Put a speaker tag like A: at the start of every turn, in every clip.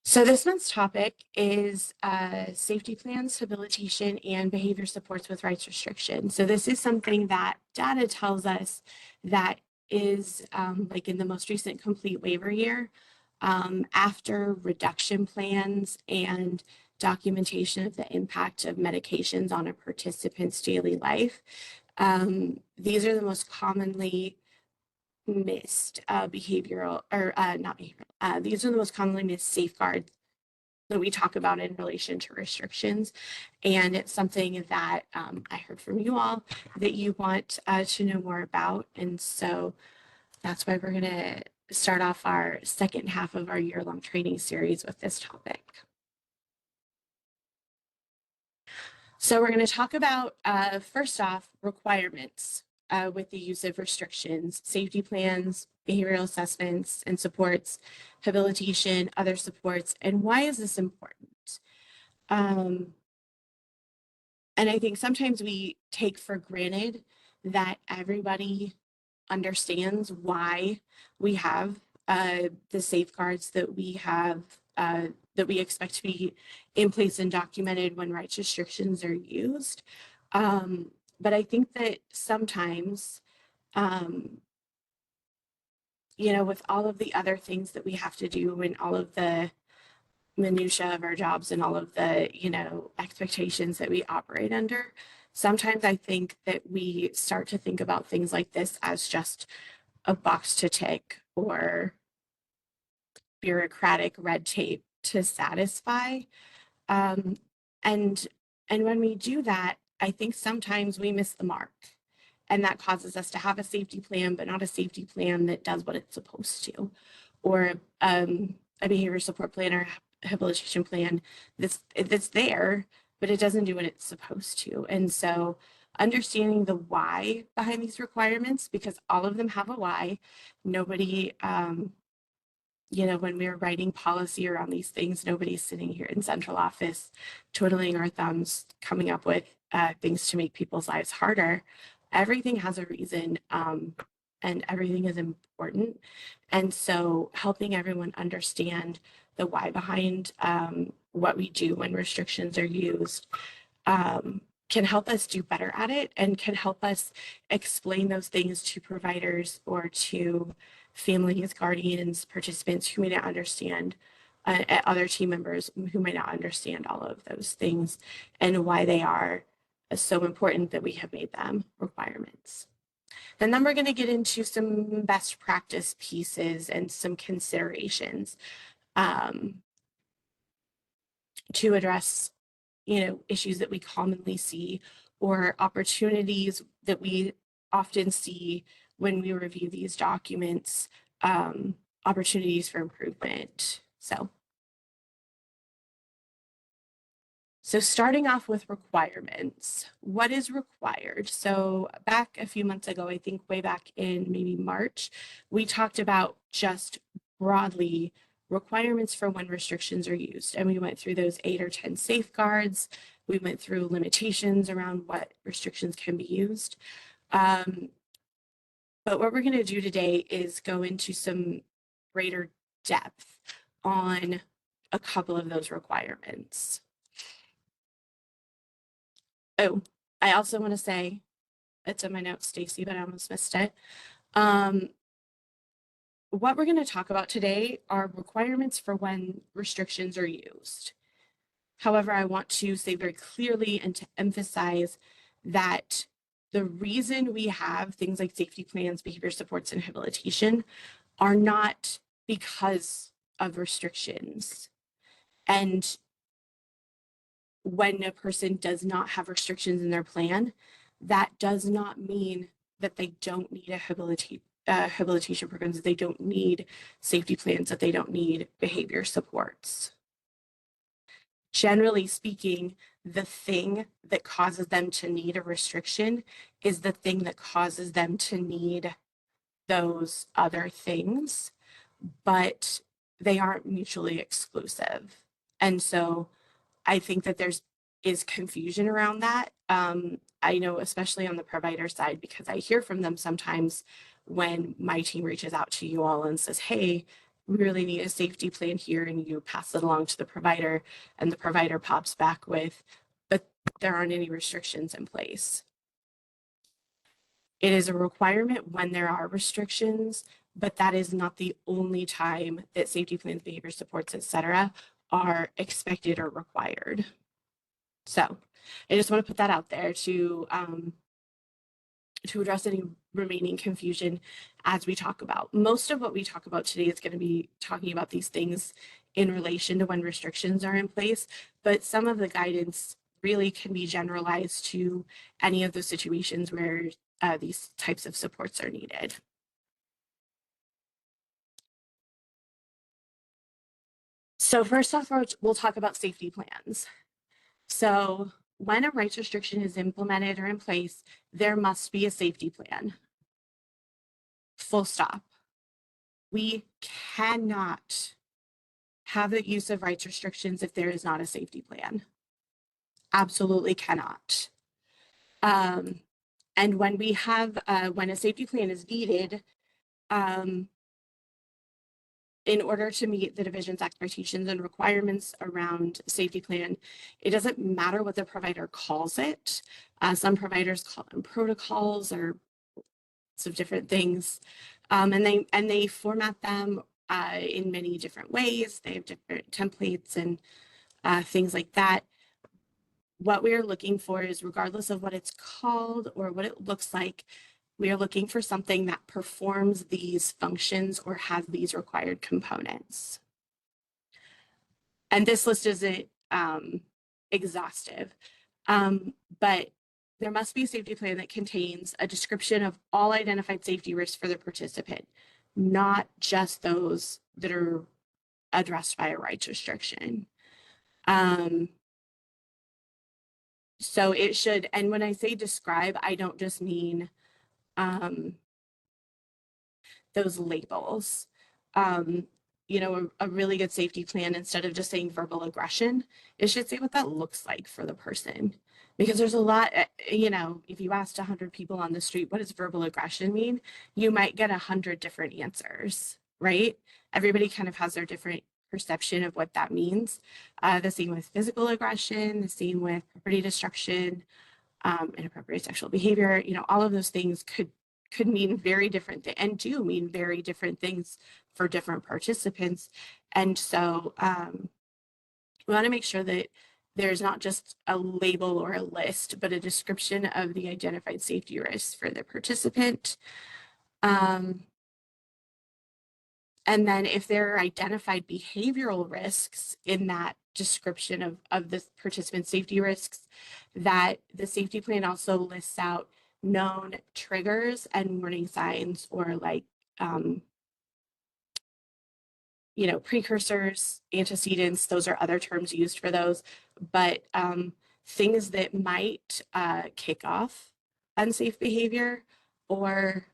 A: So this month's topic is safety plans, habilitation, and behavior supports with rights restriction. So this is something that data tells us that is like in the most recent complete waiver year, after reduction plans and documentation of the impact of medications on a participant's daily life. These are the most commonly missed behavioral, or not behavioral, these are the most commonly missed safeguards that we talk about in relation to restrictions. And it's something that I heard from you all that you want to know more about. And so that's why we're going to start off our second half of our year-long training series with this topic. So we're going to talk about, first off, requirements with the use of restrictions, safety plans, behavioral assessments and supports, habilitation, other supports, and why is this important? And I think sometimes we take for granted that everybody understands why we have the safeguards that we have, that we expect to be in place and documented when rights restrictions are used. But I think that sometimes, with all of the other things that we have to do and all of the minutia of our jobs and all of the, expectations that we operate under, sometimes I think that we start to think about things like this as just a box to tick or bureaucratic red tape to satisfy. And when we do that, I think sometimes we miss the mark. And that causes us to have a safety plan, but not a safety plan that does what it's supposed to. Or a behavior support plan or habilitation plan that's there, but it doesn't do what it's supposed to. And so understanding the why behind these requirements, because all of them have a why. Nobody, when we're writing policy around these things, nobody's sitting here in central office twiddling our thumbs, coming up with things to make people's lives harder. Everything has a reason, and everything is important. And so helping everyone understand the why behind what we do when restrictions are used can help us do better at it and can help us explain those things to providers or to families, guardians, participants who may not understand, other team members who may not understand all of those things and why they are so important that we have made them requirements. And then we're going to get into some best practice pieces and some considerations to address, issues that we commonly see or opportunities that we often see when we review these documents, opportunities for improvement. So starting off with requirements, what is required? So back a few months ago, I think way back in maybe March, we talked about just broadly requirements for when restrictions are used. And we went through those 8 or 10 safeguards. We went through limitations around what restrictions can be used. But what we're going to do today is go into some greater depth on a couple of those requirements. Oh, I also want to say, it's in my notes, Stacy, but I almost missed it. What we're going to talk about today are requirements for when restrictions are used. However, I want to say very clearly and to emphasize that the reason we have things like safety plans, behavior supports, and habilitation are not because of restrictions. And when a person does not have restrictions in their plan, that does not mean that they don't need a habilitation programs, that they don't need safety plans, that they don't need behavior supports. Generally speaking, the thing that causes them to need a restriction is the thing that causes them to need those other things, but they aren't mutually exclusive. And so I think that is confusion around that. I know, especially on the provider side, because I hear from them sometimes when my team reaches out to you all and says, hey, we really need a safety plan here, and you pass it along to the provider, and the provider pops back with, but there aren't any restrictions in place. It is a requirement when there are restrictions, but that is not the only time that safety plans, behavior supports, et cetera, are expected or required. So I just want to put that out there to address any remaining confusion as we talk about. Most of what we talk about today is going to be talking about these things in relation to when restrictions are in place, but some of the guidance really can be generalized to any of those situations where these types of supports are needed. So first off, we'll talk about safety plans. So when a rights restriction is implemented or in place, there must be a safety plan. Full stop. We cannot have the use of rights restrictions if there is not a safety plan. Absolutely cannot. And when we have, when a safety plan is needed, in order to meet the division's expectations and requirements around safety plan, it doesn't matter what the provider calls it. Some providers call them protocols or some different things, and they format them in many different ways. They have different templates and things like that. What we are looking for is, regardless of what it's called or what it looks like, we are looking for something that performs these functions or has these required components. And this list isn't exhaustive, but there must be a safety plan that contains a description of all identified safety risks for the participant, not just those that are addressed by a rights restriction. So it should, and when I say describe, I don't just mean those labels. You know, a really good safety plan, instead of just saying verbal aggression, it should say what that looks like for the person. Because there's a lot, you know, if you asked 100 people on the street, what does verbal aggression mean? You might get 100 different answers, right? Everybody kind of has their different perception of what that means. The same with physical aggression, the same with property destruction, inappropriate sexual behavior. You know, all of those things could mean very different and do mean very different things for different participants. And so we want to make sure that there's not just a label or a list, but a description of the identified safety risks for the participant. And then if there are identified behavioral risks in that description of the participant safety risks, that the safety plan also lists out known triggers and warning signs, or like, you know, precursors, antecedents, those are other terms used for those, but things that might kick off unsafe behavior, or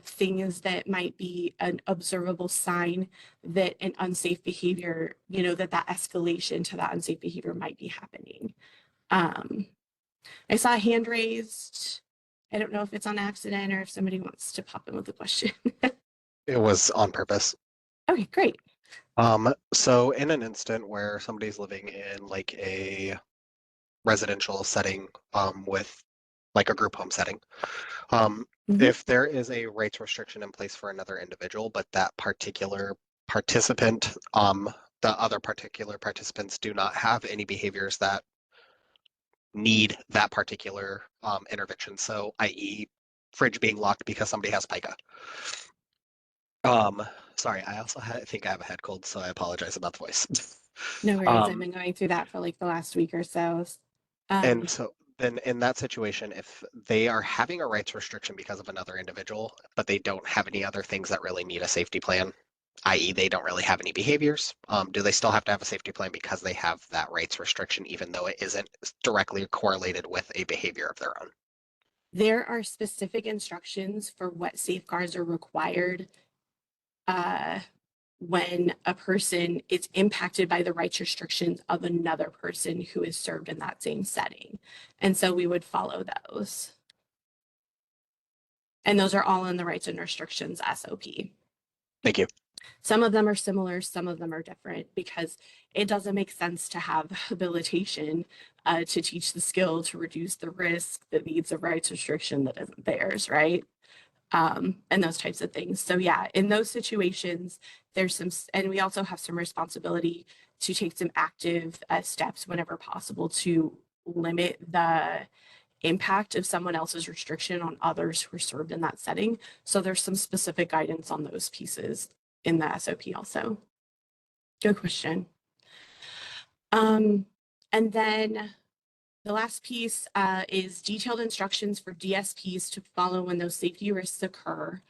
A: things that might be an observable sign that an unsafe behavior, you know, that escalation to that unsafe behavior might be happening. I saw a hand raised. I don't know if it's on accident or if somebody wants to pop in with a question.
B: It was on purpose.
A: Okay, great.
B: So in an instant where somebody's living in like a residential setting, with like a group home setting, if there is a rights restriction in place for another individual, but that particular participant, the other particular participants do not have any behaviors that need that particular intervention. So, i.e., fridge being locked because somebody has pica. Sorry, I also think I have a head cold, so I apologize about the voice.
A: No worries. I've been going through that for like the last week or so.
B: And so then in that situation, if they are having a rights restriction because of another individual, but they don't have any other things that really need a safety plan, i.e. they don't really have any behaviors, do they still have to have a safety plan because they have that rights restriction, even though it isn't directly correlated with a behavior of their own?
A: There are specific instructions for what safeguards are required when a person is impacted by the rights restrictions of another person who is served in that same setting. And so we would follow those. And those are all in the rights and restrictions SOP.
B: Thank you.
A: Some of them are similar, some of them are different because it doesn't make sense to have habilitation to teach the skill to reduce the risk that needs a rights restriction that isn't theirs, right? And those types of things. So yeah, in those situations, there's some, and we also have some responsibility to take some active steps whenever possible to limit the impact of someone else's restriction on others who are served in that setting. So there's some specific guidance on those pieces in the SOP also. Good question. And then the last piece is detailed instructions for DSPs to follow when those safety risks occur,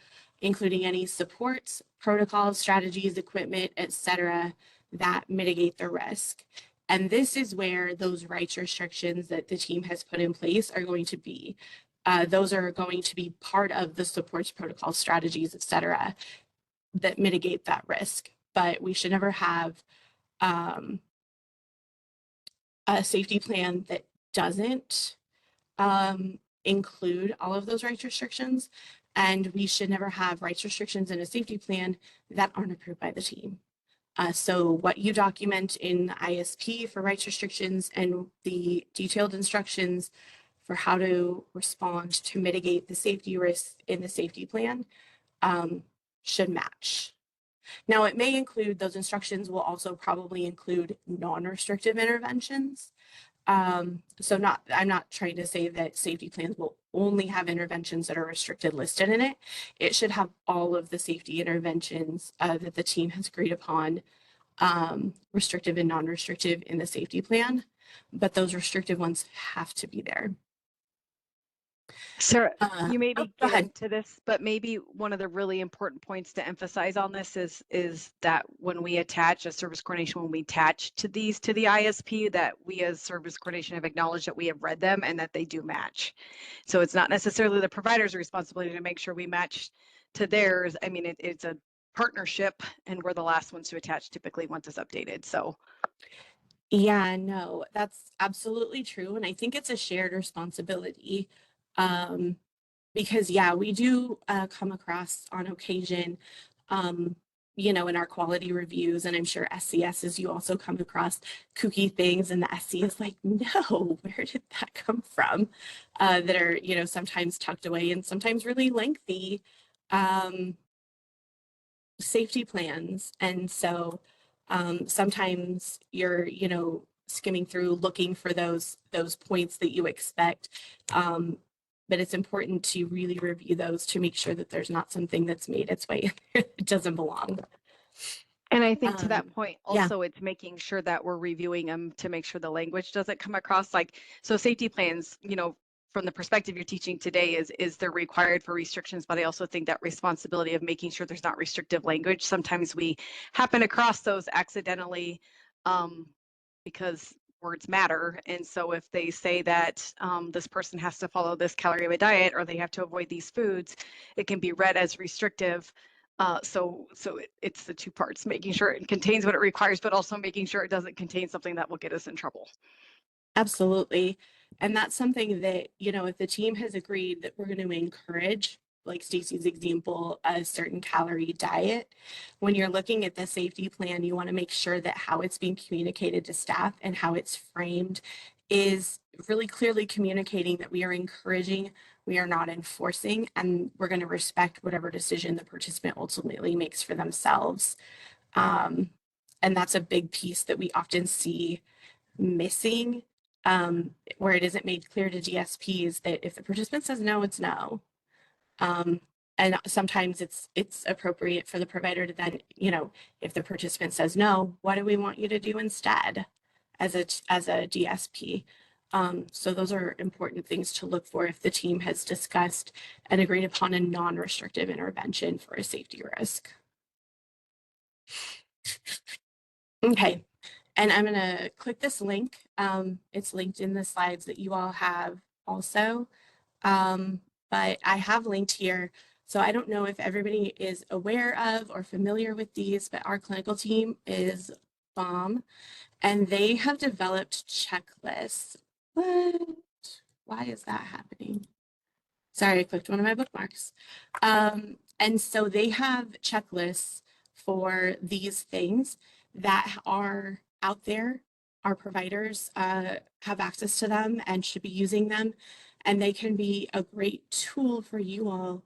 A: including any supports, protocols, strategies, equipment, etc., that mitigate the risk. And this is where those rights restrictions that the team has put in place are going to be. Those are going to be part of the supports, protocols, strategies, etc., that mitigate that risk. But we should never have a safety plan that doesn't include all of those rights restrictions. And we should never have rights restrictions in a safety plan that aren't approved by the team. So what you document in the ISP for rights restrictions and the detailed instructions for how to respond to mitigate the safety risks in the safety plan should match. Now, it may include, those instructions will also probably include non-restrictive interventions. So I'm not trying to say that safety plans will only have interventions that are restricted listed in it. It should have all of the safety interventions that the team has agreed upon, restrictive and non-restrictive in the safety plan, but those restrictive ones have to be there.
C: Sarah, you may be
A: go
C: getting
A: ahead.
C: to this, but maybe one of the really important points to emphasize on this is that when we attach a service coordination, when we attach to these to the ISP, that we as service coordination have acknowledged that we have read them and that they do match. So it's not necessarily the provider's responsibility to make sure we match to theirs. I mean, it's a partnership, and we're the last ones to attach typically once it's updated. So
A: Yeah, no, that's absolutely true. And I think it's a shared responsibility. Because yeah, we do come across on occasion, you know, in our quality reviews, and I'm sure SCSs, you also come across kooky things, and the SC is like, no, where did that come from? That are, you know, sometimes tucked away and sometimes really lengthy safety plans. And so sometimes you're, you know, skimming through looking for those points that you expect. But it's important to really review those to make sure that there's not something that's made its way in there that doesn't belong.
C: and I think to that point,
A: yeah.
C: also it's making sure that we're reviewing them to make sure the language doesn't come across like, so safety plans, you know, from the perspective you're teaching today is they're required for restrictions, but I also think that responsibility of making sure there's not restrictive language. Sometimes we happen across those accidentally because words matter. And so if they say that this person has to follow this calorie of a diet or they have to avoid these foods, it can be read as restrictive. So it's the two parts, making sure it contains what it requires, but also making sure it doesn't contain something that will get us in trouble.
A: Absolutely. And that's something that, you know, if the team has agreed that we're going to encourage, like Stacy's example, a certain calorie diet, when you're looking at the safety plan, you want to make sure that how it's being communicated to staff and how it's framed is really clearly communicating that we are encouraging, we are not enforcing, and we're going to respect whatever decision the participant ultimately makes for themselves. And that's a big piece that we often see missing, where it isn't made clear to DSPs that if the participant says no, it's no. And sometimes it's appropriate for the provider to then, you know, if the participant says no, what do we want you to do instead as a DSP? So those are important things to look for if the team has discussed and agreed upon a non-restrictive intervention for a safety risk. Okay, and I'm going to click this link. It's linked in the slides that you all have also. But I have linked here. So I don't know if everybody is aware of or familiar with these, but our clinical team is BOM, and they have developed checklists. What? Why is that happening? Sorry, I clicked one of my bookmarks. And so they have checklists for these things that are out there. Our providers have access to them and should be using them, and they can be a great tool for you all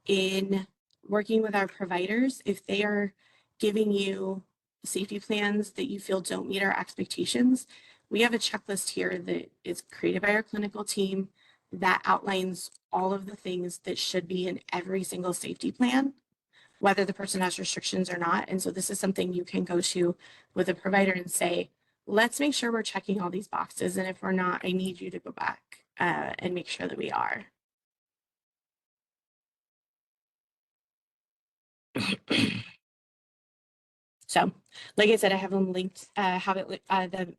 A: in working with our providers if they are giving you safety plans that you feel don't meet our expectations. We have a checklist here that is created by our clinical team that outlines all of the things that should be in every single safety plan, whether the person has restrictions or not. And so this is something you can go to with a provider and say, let's make sure we're checking all these boxes. And if we're not, I need you to go back and make sure that we are. So, like I said, I have them linked,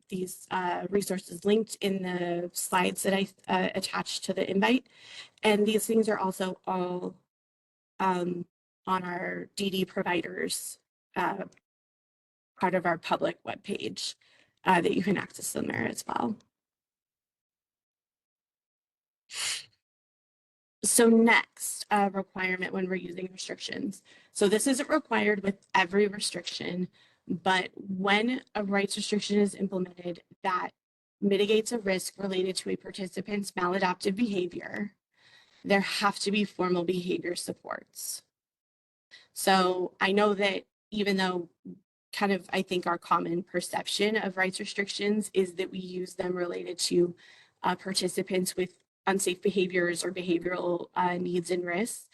A: these resources linked in the slides that I attached to the invite. And these things are also all on our DD providers part of our public webpage that you can access them there as well. So next requirement when we're using restrictions. So this isn't required with every restriction, but when a rights restriction is implemented that mitigates a risk related to a participant's maladaptive behavior, there have to be formal behavior supports. So I know that even though kind of, I think our common perception of rights restrictions is that we use them related to participants with unsafe behaviors or behavioral needs and risks.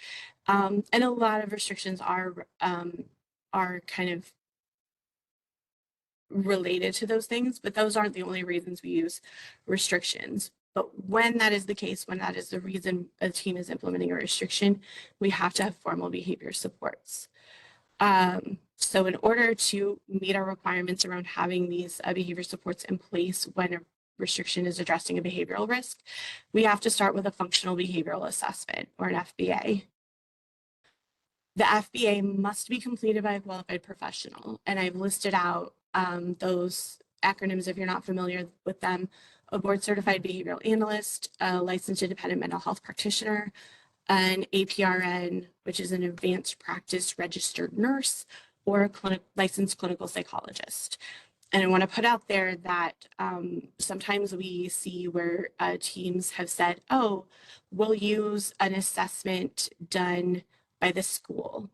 A: And a lot of restrictions are kind of related to those things, but those aren't the only reasons we use restrictions. But when that is the case, when that is the reason a team is implementing a restriction, we have to have formal behavior supports. So in order to meet our requirements around having these behavior supports in place when a restriction is addressing a behavioral risk, we have to start with a functional behavioral assessment, or an FBA. The FBA must be completed by a qualified professional, and I've listed out those acronyms if you're not familiar with them: a board certified behavioral analyst, a licensed independent mental health practitioner, an APRN, which is an advanced practice registered nurse, or a licensed clinical psychologist. And I want to put out there that sometimes we see where teams have said, oh, we'll use an assessment done by the school.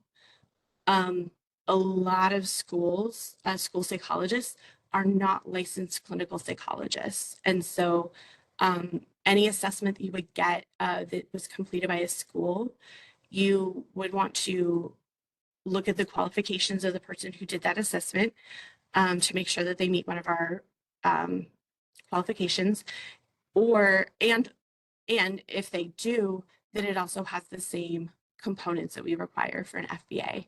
A: A lot of schools, school psychologists are not licensed clinical psychologists. And so any assessment that you would get that was completed by a school, you would want to look at the qualifications of the person who did that assessment to make sure that they meet one of our qualifications, and if they do, then it also has the same components that we require for an FBA.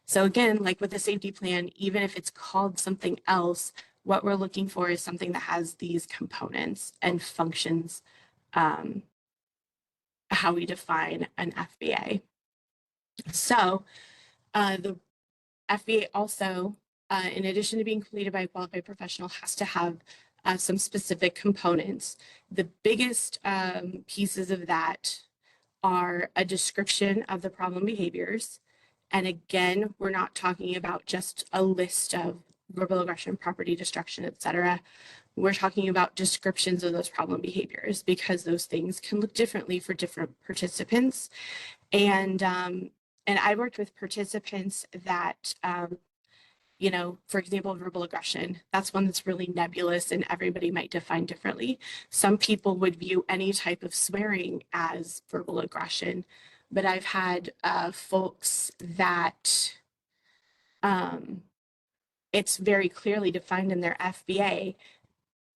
A: So again, like with the safety plan, even if it's called something else, what we're looking for is something that has these components and functions how we define an FBA. So the FBA also, in addition to being completed by a qualified professional, has to have some specific components. The biggest pieces of that are a description of the problem behaviors. And again, we're not talking about just a list of verbal aggression, property destruction, etc. We're talking about descriptions of those problem behaviors, because those things can look differently for different participants. And I worked with participants that, you know, for example, verbal aggression, that's one that's really nebulous and everybody might define differently. Some people would view any type of swearing as verbal aggression, but I've had folks that it's very clearly defined in their FBA.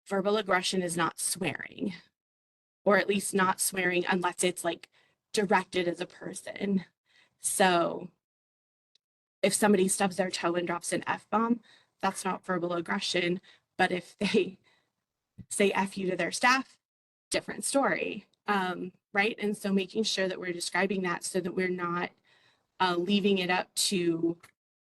A: Verbal aggression is not swearing, or at least not swearing unless it's like directed as a person. So if somebody stubs their toe and drops an F-bomb, that's not verbal aggression. But if they say F you to their staff, different story, right? And so making sure that we're describing that so that we're not leaving it up to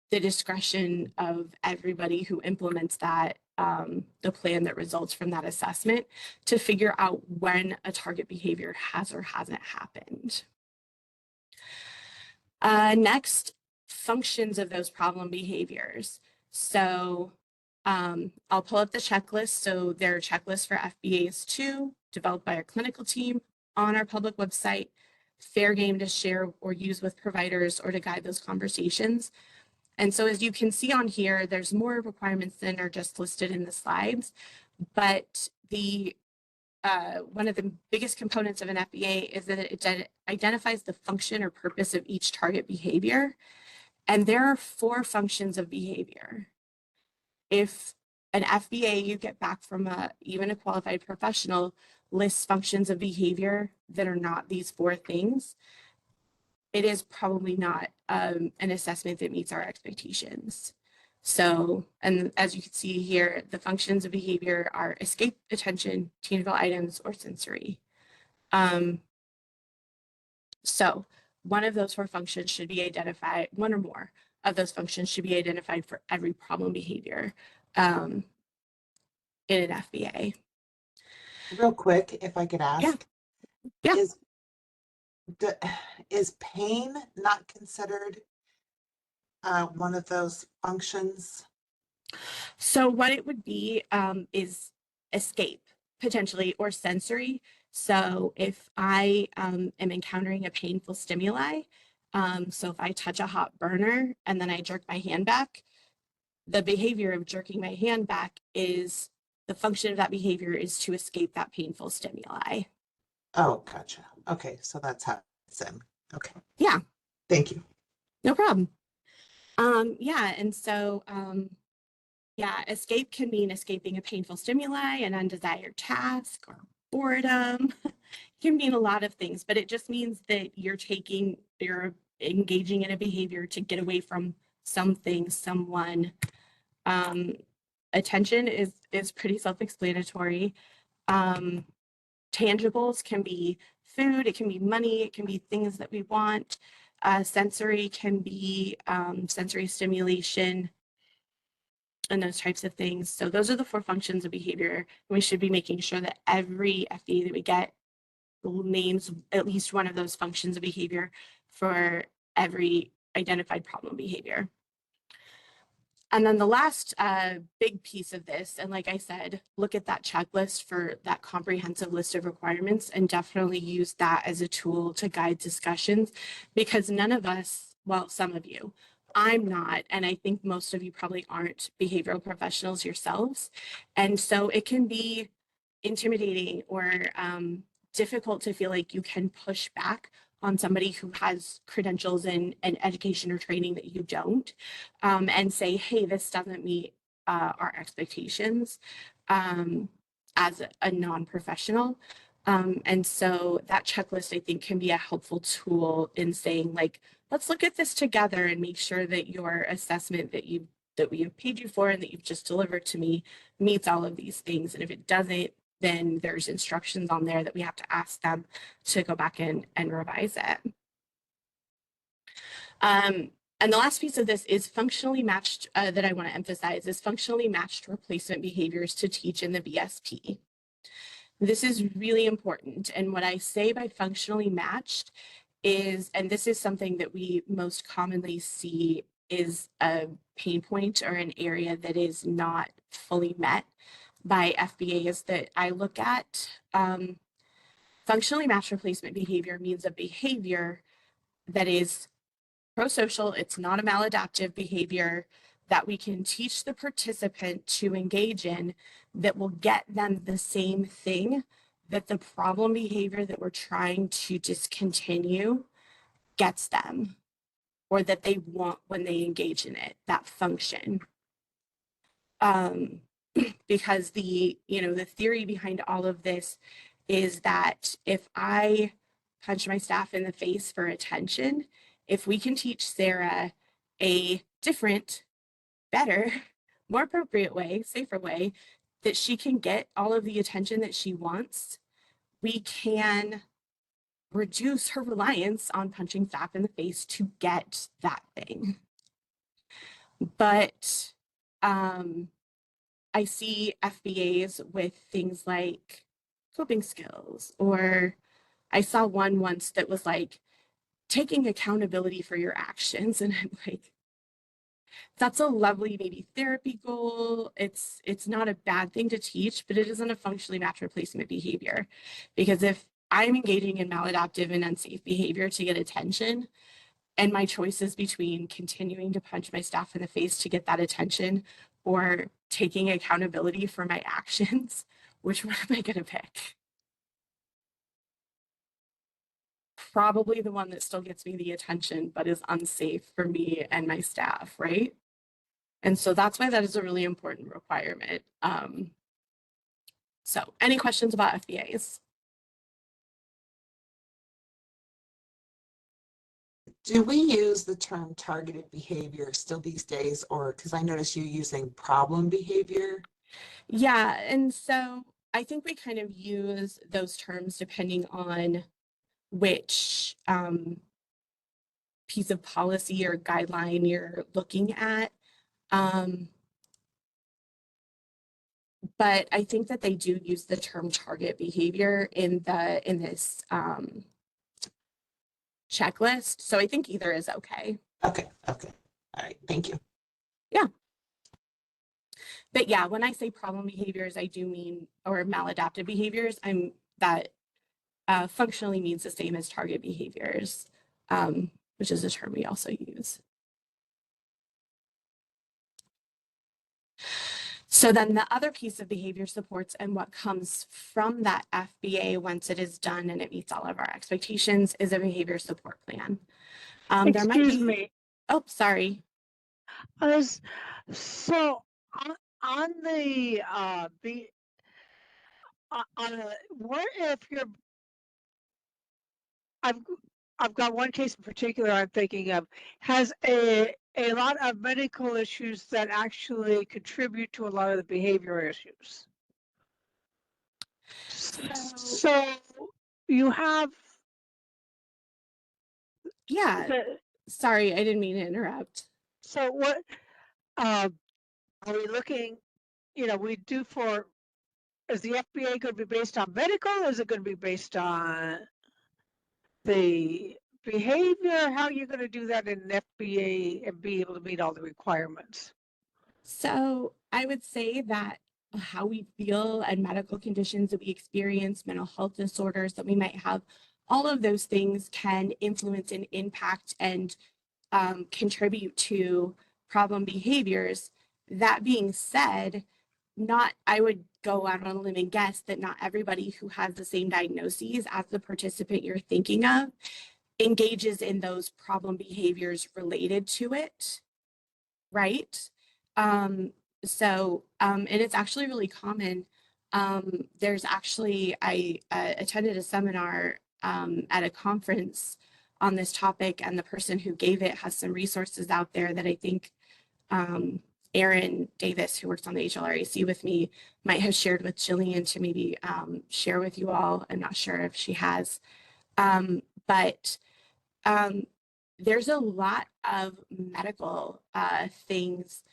A: the discretion of everybody who implements that, the plan that results from that assessment, to figure out when a target behavior has or hasn't happened. Next, functions of those problem behaviors. So I'll pull up the checklist. So there are checklists for FBAs too, developed by our clinical team on our public website, fair game to share or use with providers or to guide those conversations. And so as you can see on here, there's more requirements than are just listed in the slides, but the one of the biggest components of an FBA is that it identifies the function or purpose of each target behavior. And there are 4 functions of behavior. If an FBA you get back from even a qualified professional lists functions of behavior that are not these 4 things, it is probably not an assessment that meets our expectations. So, and as you can see here, the functions of behavior are escape, attention, tangible items, or sensory. So one of those 4 functions should be identified, one or more of those functions should be identified for every problem behavior in an FBA.
D: Real quick, if I could ask.
A: Yeah.
D: Is pain not considered one of those functions?
A: So what it would be is escape potentially or sensory. So if I am encountering a painful stimuli, so if I touch a hot burner and then I jerk my hand back, the behavior of jerking my hand back is the function of that behavior is to escape that painful stimuli.
D: Oh, gotcha. Okay, so that's how it's in. Okay.
A: Yeah.
D: Thank you.
A: No problem. Yeah, and so yeah, escape can mean escaping a painful stimuli, an undesired task, or boredom. It can mean a lot of things, but it just means that you're engaging in a behavior to get away from something, someone. Attention is pretty self-explanatory. Tangibles can be food, it can be money, it can be things that we want. Sensory can be sensory stimulation and those types of things. So those are the 4 functions of behavior. We should be making sure that every FBA that we get names at least one of those functions of behavior for every identified problem behavior. And then the last big piece of this, and like I said, look at that checklist for that comprehensive list of requirements and definitely use that as a tool to guide discussions, because none of us, well, some of you, I'm not, and I think most of you probably aren't behavioral professionals yourselves. And so it can be intimidating or difficult to feel like you can push back on somebody who has credentials and education or training that you don't, and say, hey, this doesn't meet our expectations as a non-professional. And so that checklist, I think, can be a helpful tool in saying, like, let's look at this together and make sure that your assessment that we have paid you for and that you've just delivered to me meets all of these things. And if it doesn't, then there's instructions on there that we have to ask them to go back and revise it. And the last piece of this is functionally matched, that I want to emphasize, is functionally matched replacement behaviors to teach in the BSP. This is really important. And what I say by functionally matched is, and this is something that we most commonly see is a pain point or an area that is not fully met by FBAs that I look at. Functionally matched replacement behavior means a behavior that is pro-social, it's not a maladaptive behavior that we can teach the participant to engage in that will get them the same thing that the problem behavior that we're trying to discontinue gets them, or that they want when they engage in it, that function. Because the theory behind all of this is that if I punch my staff in the face for attention, if we can teach Sarah a different, better, more appropriate way, safer way that she can get all of the attention that she wants, we can reduce her reliance on punching staff in the face to get that thing. But I see FBAs with things like coping skills, or I saw one once that was like, taking accountability for your actions. And I'm like, that's a lovely maybe therapy goal. It's not a bad thing to teach, but it isn't a functionally matched replacement behavior. Because if I'm engaging in maladaptive and unsafe behavior to get attention, and my choice is between continuing to punch my staff in the face to get that attention or taking accountability for my actions, which one am I going to pick? Probably the one that still gets me the attention, but is unsafe for me and my staff, right? And so that's why that is a really important requirement. So any questions about FBAs?
D: Do we use the term targeted behavior still these days, or because I notice you using problem behavior?
A: Yeah, and so I think we kind of use those terms depending on which piece of policy or guideline you're looking at. But I think that they do use the term target behavior in this checklist. So I think either is okay.
D: Okay. All right, thank you.
A: Yeah. But yeah, when I say problem behaviors, I do mean, or maladaptive behaviors, that functionally means the same as target behaviors, which is a term we also use. So then the other piece of behavior supports and what comes from that FBA once it is done and it meets all of our expectations is a behavior support plan.
E: Excuse me.
A: Oh, sorry.
E: So on the what if you're I've got one case in particular I'm thinking of has a lot of medical issues that actually contribute to a lot of the behavior issues. So you have
A: Sorry, I didn't mean to interrupt.
E: So what are we looking? We do for. Is the FBA going to be based on medical? Is it going to be based on the behavior? How are you going to do that in an FBA and be able to meet all the requirements?
A: So I would say that how we feel and medical conditions that we experience, mental health disorders that we might have, all of those things can influence and impact and contribute to problem behaviors. That being said, I would go out on a limb and guess that not everybody who has the same diagnoses as the participant you're thinking of engages in those problem behaviors related to it, right? And it's actually really common. I attended a seminar at a conference on this topic, and the person who gave it has some resources out there that I think Erin Davis, who works on the HLRAC with me, might have shared with Jillian to maybe share with you all. I'm not sure if she has. But there's a lot of medical things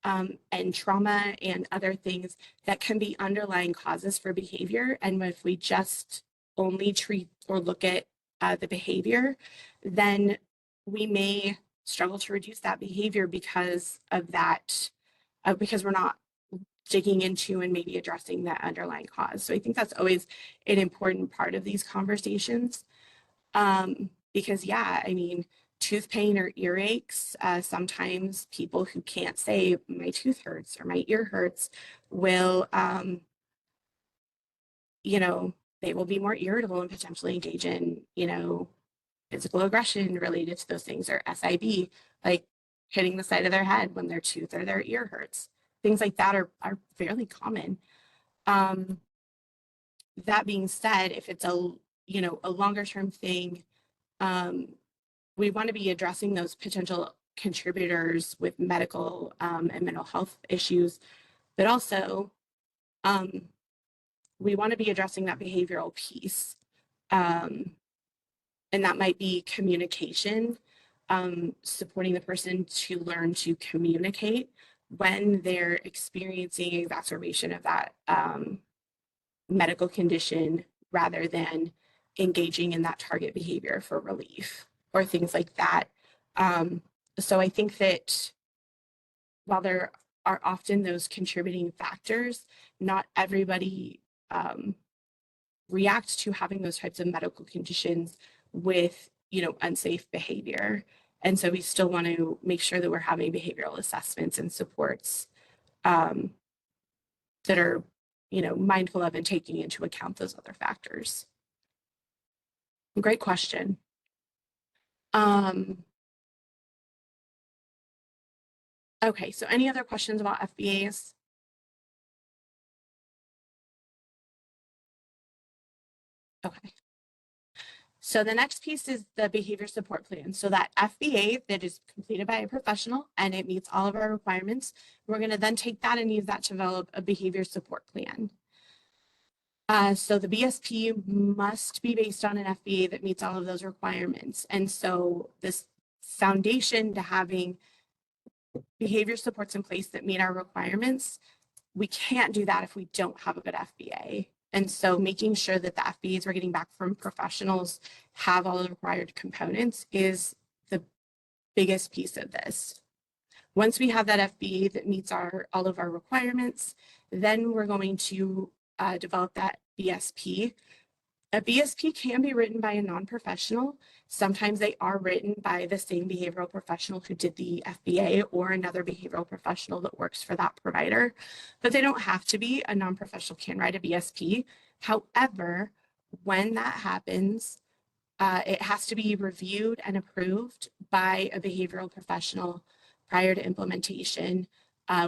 A: and trauma and other things that can be underlying causes for behavior. And if we just only treat or look at the behavior, then we may struggle to reduce that behavior because of that, because we're not digging into and maybe addressing that underlying cause. So I think that's always an important part of these conversations. Because yeah, I mean, tooth pain or earaches, sometimes people who can't say my tooth hurts or my ear hurts will, they will be more irritable and potentially engage in, physical aggression related to those things, or SIB, like hitting the side of their head when their tooth or their ear hurts. Things like that are fairly common. That being said, if it's a longer term thing, we want to be addressing those potential contributors with medical and mental health issues, but also we want to be addressing that behavioral piece. And that might be communication, supporting the person to learn to communicate when they're experiencing exacerbation of that medical condition, rather than engaging in that target behavior for relief. or things like that. So I think that while there are often those contributing factors, not everybody reacts to having those types of medical conditions with, unsafe behavior. And so we still want to make sure that we're having behavioral assessments and supports that are, mindful of and taking into account those other factors. Great question. Okay, so any other questions about FBAs? Okay. So the next piece is the behavior support plan. So that FBA that is completed by a professional and it meets all of our requirements, we're going to then take that and use that to develop a behavior support plan. So the BSP must be based on an FBA that meets all of those requirements. And so this foundation to having behavior supports in place that meet our requirements, we can't do that if we don't have a good FBA. And so making sure that the FBAs we're getting back from professionals have all the required components is the biggest piece of this. Once we have that FBA that meets all of our requirements, then we're going to develop that BSP. A BSP can be written by a non-professional. Sometimes they are written by the same behavioral professional who did the FBA or another behavioral professional that works for that provider, but they don't have to be. A non-professional can write a BSP. However, when that happens, it has to be reviewed and approved by a behavioral professional prior to implementation.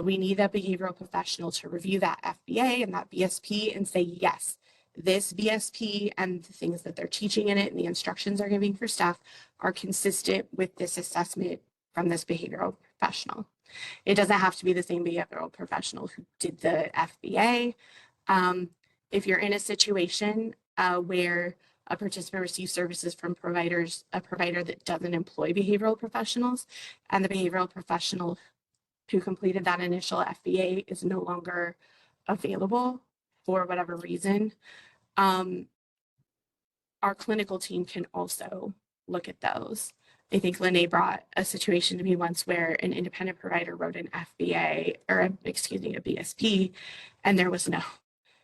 A: We need a behavioral professional to review that FBA and that BSP and say, yes, this BSP and the things that they're teaching in it and the instructions they're giving for staff are consistent with this assessment from this behavioral professional. It doesn't have to be the same behavioral professional who did the FBA. If you're in a situation where a participant receives services from a provider that doesn't employ behavioral professionals, and the behavioral professional who completed that initial FBA is no longer available for whatever reason, our clinical team can also look at those. I think Lene brought a situation to me once where an independent provider wrote an FBA, or a BSP, and there was no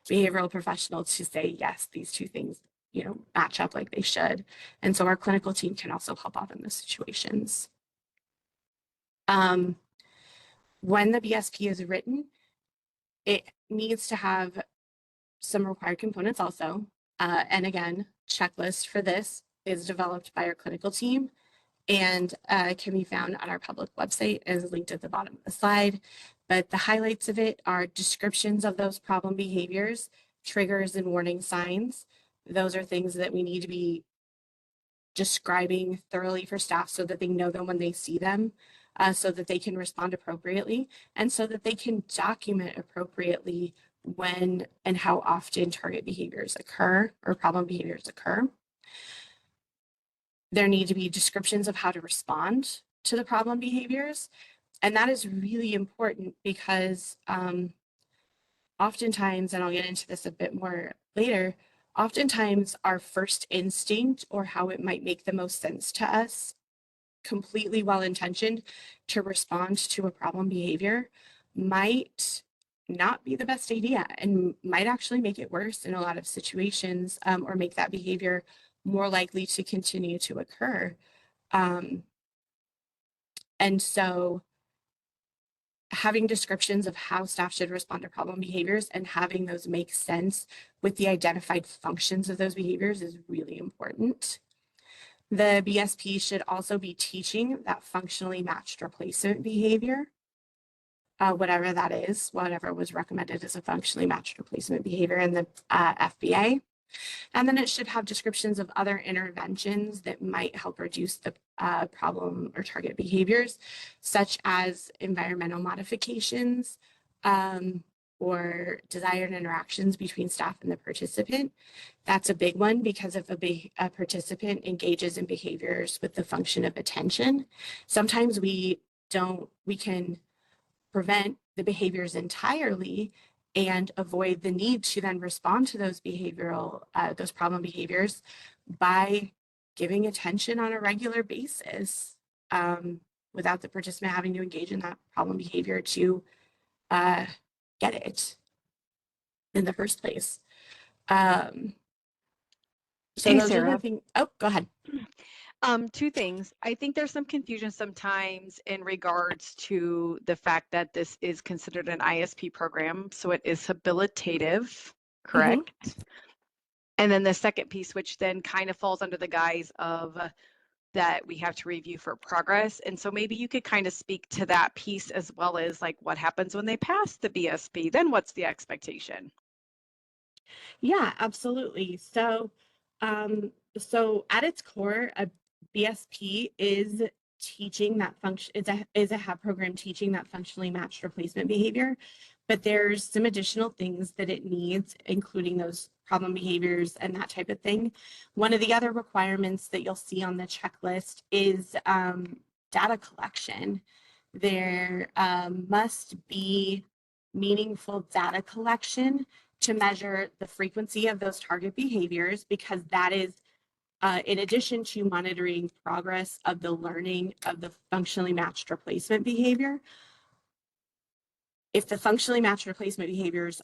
A: behavioral professional to say, yes, these two things, match up like they should. And so our clinical team can also help out in those situations. When the BSP is written, it needs to have some required components also. And again, checklist for this is developed by our clinical team and can be found on our public website as linked at the bottom of the slide. But the highlights of it are descriptions of those problem behaviors, triggers and warning signs. Those are things that we need to be describing thoroughly for staff so that they know them when they see them, so that they can respond appropriately, and so that they can document appropriately when and how often target behaviors occur or problem behaviors occur. There need to be descriptions of how to respond to the problem behaviors. And that is really important because oftentimes, and I'll get into this a bit more later, oftentimes our first instinct or how it might make the most sense to us, completely well-intentioned, to respond to a problem behavior might not be the best idea and might actually make it worse in a lot of situations, or make that behavior more likely to continue to occur. And so having descriptions of how staff should respond to problem behaviors and having those make sense with the identified functions of those behaviors is really important. The BSP should also be teaching that functionally matched replacement behavior, whatever that is, whatever was recommended as a functionally matched replacement behavior in the FBA. And then it should have descriptions of other interventions that might help reduce the problem or target behaviors, such as environmental modifications or desired interactions between staff and the participant. That's a big one because if a participant engages in behaviors with the function of attention, sometimes we can prevent the behaviors entirely and avoid the need to then respond to those problem behaviors by giving attention on a regular basis, without the participant having to engage in that problem behavior to get it in the first place. So
C: Hey,
A: those are the
C: Sarah.
A: things. Oh, go ahead.
C: Two things. I think there's some confusion sometimes in regards to the fact that this is considered an ISP program, so it is habilitative, correct? And then the second piece, which then kind of falls under the guise of that we have to review for progress. And so maybe you could kind of speak to that piece as well as like what happens when they pass the BSP, then what's the expectation?
A: Yeah, absolutely. So at its core, a BSP is teaching that function is a HAB program teaching that functionally matched replacement behavior, but there's some additional things that it needs, including those problem behaviors and that type of thing. One of the other requirements that you'll see on the checklist is data collection. There must be meaningful data collection to measure the frequency of those target behaviors, because that is, in addition to monitoring progress of the learning of the functionally matched replacement behavior, if the functionally matched replacement behaviors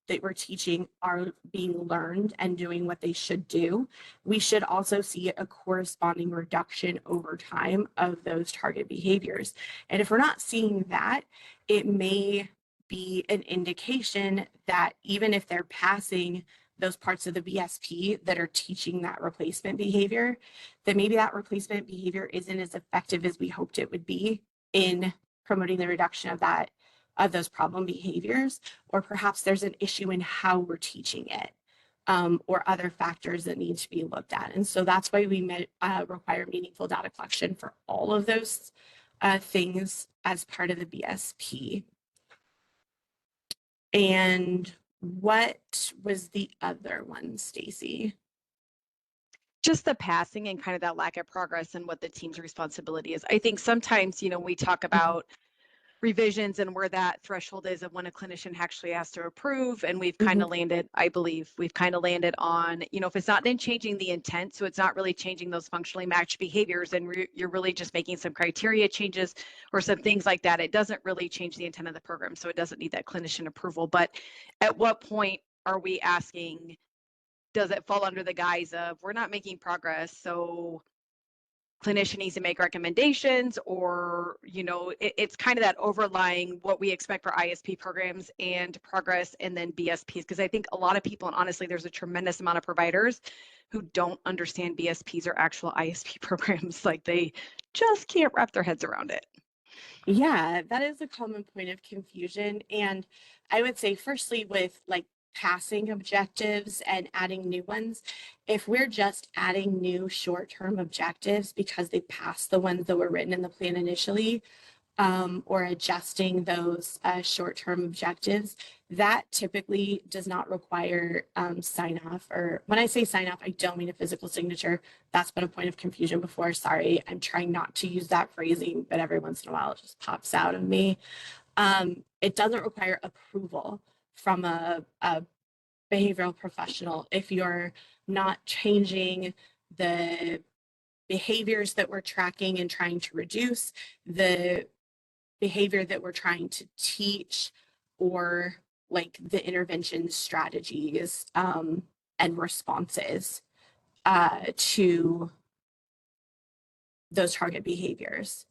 A: that we're teaching are being learned and doing what they should do, we should also see a corresponding reduction over time of those target behaviors. And if we're not seeing that, it may be an indication that even if they're passing those parts of the BSP that are teaching that replacement behavior, that maybe that replacement behavior isn't as effective as we hoped it would be in promoting the reduction of those problem behaviors, or perhaps there's an issue in how we're teaching it, or other factors that need to be looked at. And so that's why we require meaningful data collection for all of those things as part of the BSP. And what was the other one, Stacy?
C: Just the passing and kind of that lack of progress and what the team's responsibility is. I think sometimes, we talk about revisions and where that threshold is of when a clinician actually has to approve. And we've kind of landed, I believe, we've kind of landed on, if it's not then changing the intent, so it's not really changing those functionally matched behaviors, and you're really just making some criteria changes or some things like that, it doesn't really change the intent of the program. So it doesn't need that clinician approval. But at what point are we asking, does it fall under the guise of we're not making progress, so clinician needs to make recommendations, or it's kind of that overlying what we expect for ISP programs and progress and then BSPs, because I think a lot of people, and honestly there's a tremendous amount of providers who don't understand BSPs or actual ISP programs, like they just can't wrap their heads around it.
A: Yeah, that is a common point of confusion. And I would say, firstly, with like passing objectives and adding new ones, if we're just adding new short-term objectives because they passed the ones that were written in the plan initially, or adjusting those short-term objectives, that typically does not require sign off. Or when I say sign off, I don't mean a physical signature. That's been a point of confusion before. Sorry, I'm trying not to use that phrasing, but every once in a while it just pops out of me. It doesn't require approval from a behavioral professional if you're not changing the behaviors that we're tracking and trying to reduce, the behavior that we're trying to teach, or like the intervention strategies and responses to those target behaviors.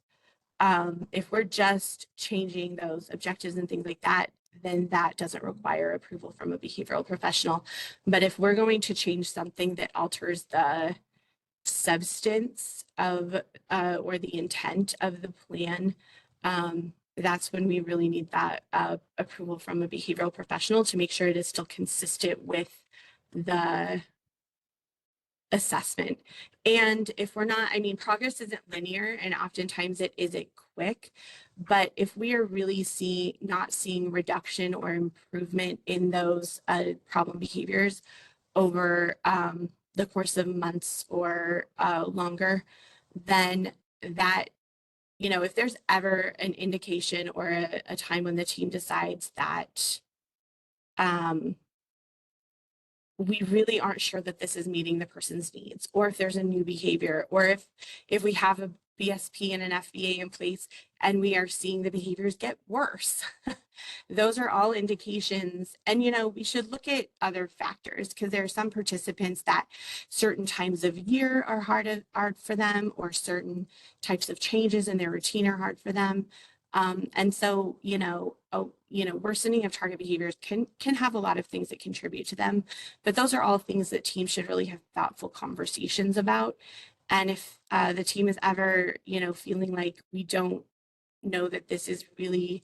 A: If we're just changing those objectives and things like that, then that doesn't require approval from a behavioral professional. But if we're going to change something that alters the substance of or the intent of the plan, that's when we really need that approval from a behavioral professional to make sure it is still consistent with the assessment. And if we're not, progress isn't linear, and oftentimes it isn't quick, but if we are really not seeing reduction or improvement in those problem behaviors over the course of months or longer, then that, if there's ever an indication or a time when the team decides that we really aren't sure that this is meeting the person's needs, or if there's a new behavior, or if we have a BSP and an FBA in place and we are seeing the behaviors get worse. Those are all indications. And, we should look at other factors, because there are some participants that certain times of year are hard for them, or certain types of changes in their routine are hard for them. And so, worsening of target behaviors can have a lot of things that contribute to them, but those are all things that teams should really have thoughtful conversations about. And if the team is ever, feeling like we don't know that this is really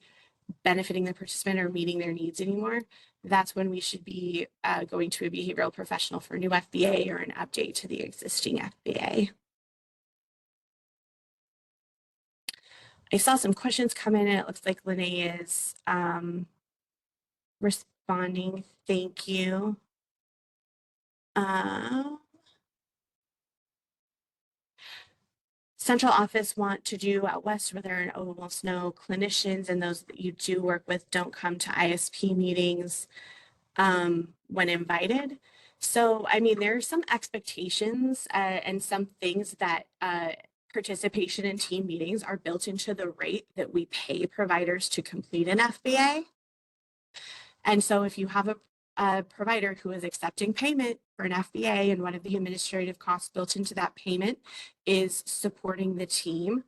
A: benefiting the participant or meeting their needs anymore, that's when we should be going to a behavioral professional for a new FBA or an update to the existing FBA. I saw some questions come in, and it looks like Lene is responding. Thank you. Central office want to do out west where there are almost no clinicians, and those that you do work with don't come to ISP meetings when invited. So, I mean, there are some expectations and some things that participation in team meetings are built into the rate that we pay providers to complete an FBA. And so if you have a provider who is accepting payment for an FBA, and one of the administrative costs built into that payment is supporting the team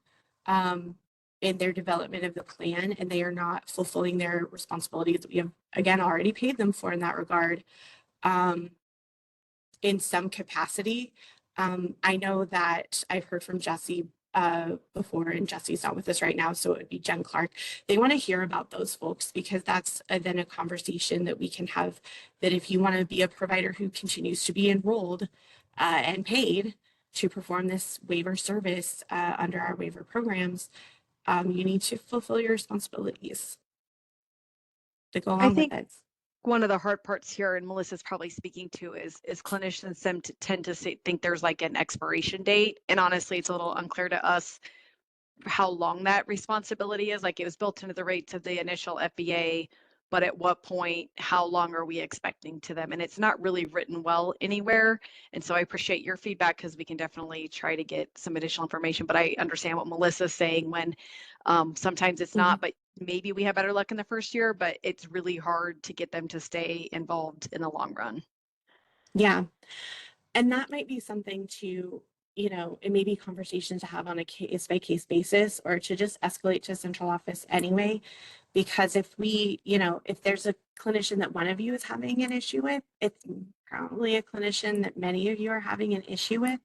A: in their development of the plan, and they are not fulfilling their responsibilities that we have, again, already paid them for in that regard, in some capacity. I know that I've heard from Jesse before, and Jesse's not with us right now, so it would be Jen Clark. They want to hear about those folks, because that's then a conversation that we can have, that if you want to be a provider who continues to be enrolled and paid to perform this waiver service under our waiver programs, you need to fulfill your responsibilities to go along with it.
C: One of the hard parts here, and Melissa's probably speaking to, is clinicians tend to think there's like an expiration date. And honestly, it's a little unclear to us how long that responsibility is. Like, it was built into the rates of the initial FBA, but at what point, how long are we expecting to them? And it's not really written well anywhere. And so I appreciate your feedback, because we can definitely try to get some additional information. But I understand what Melissa's saying, when sometimes it's not, but maybe we have better luck in the first year, but it's really hard to get them to stay involved in the long run.
A: Yeah. And that might be something to, it may be conversations to have on a case by case basis, or to just escalate to central office anyway. Because if we, if there's a clinician that one of you is having an issue with, it's probably a clinician that many of you are having an issue with.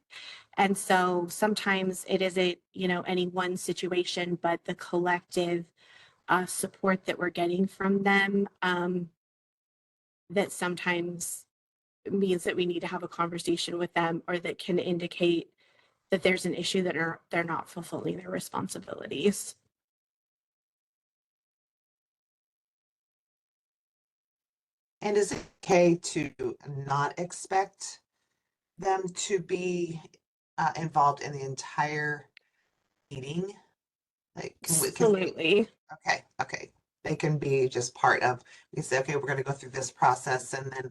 A: And so sometimes it isn't, any one situation, but the collective support that we're getting from them, that sometimes means that we need to have a conversation with them, or that can indicate that there's an issue that they're not fulfilling their responsibilities.
D: And is it okay to not expect them to be involved in the entire meeting? Like,
A: Absolutely.
D: Okay. They can be just part of, we say, okay, we're going to go through this process and then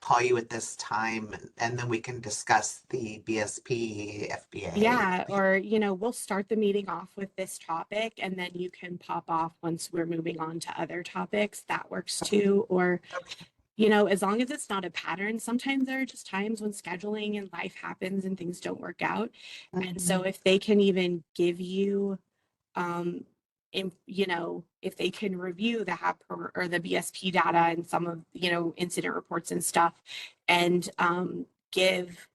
D: call you at this time, and then we can discuss the BSP, FBA.
A: Yeah, or, we'll start the meeting off with this topic, and then you can pop off once we're moving on to other topics. That works too. Or, as long as it's not a pattern. Sometimes there are just times when scheduling and life happens and things don't work out. And so if they can even give you, if they can review the HAP or the BSP data and some of, incident reports and stuff, and give,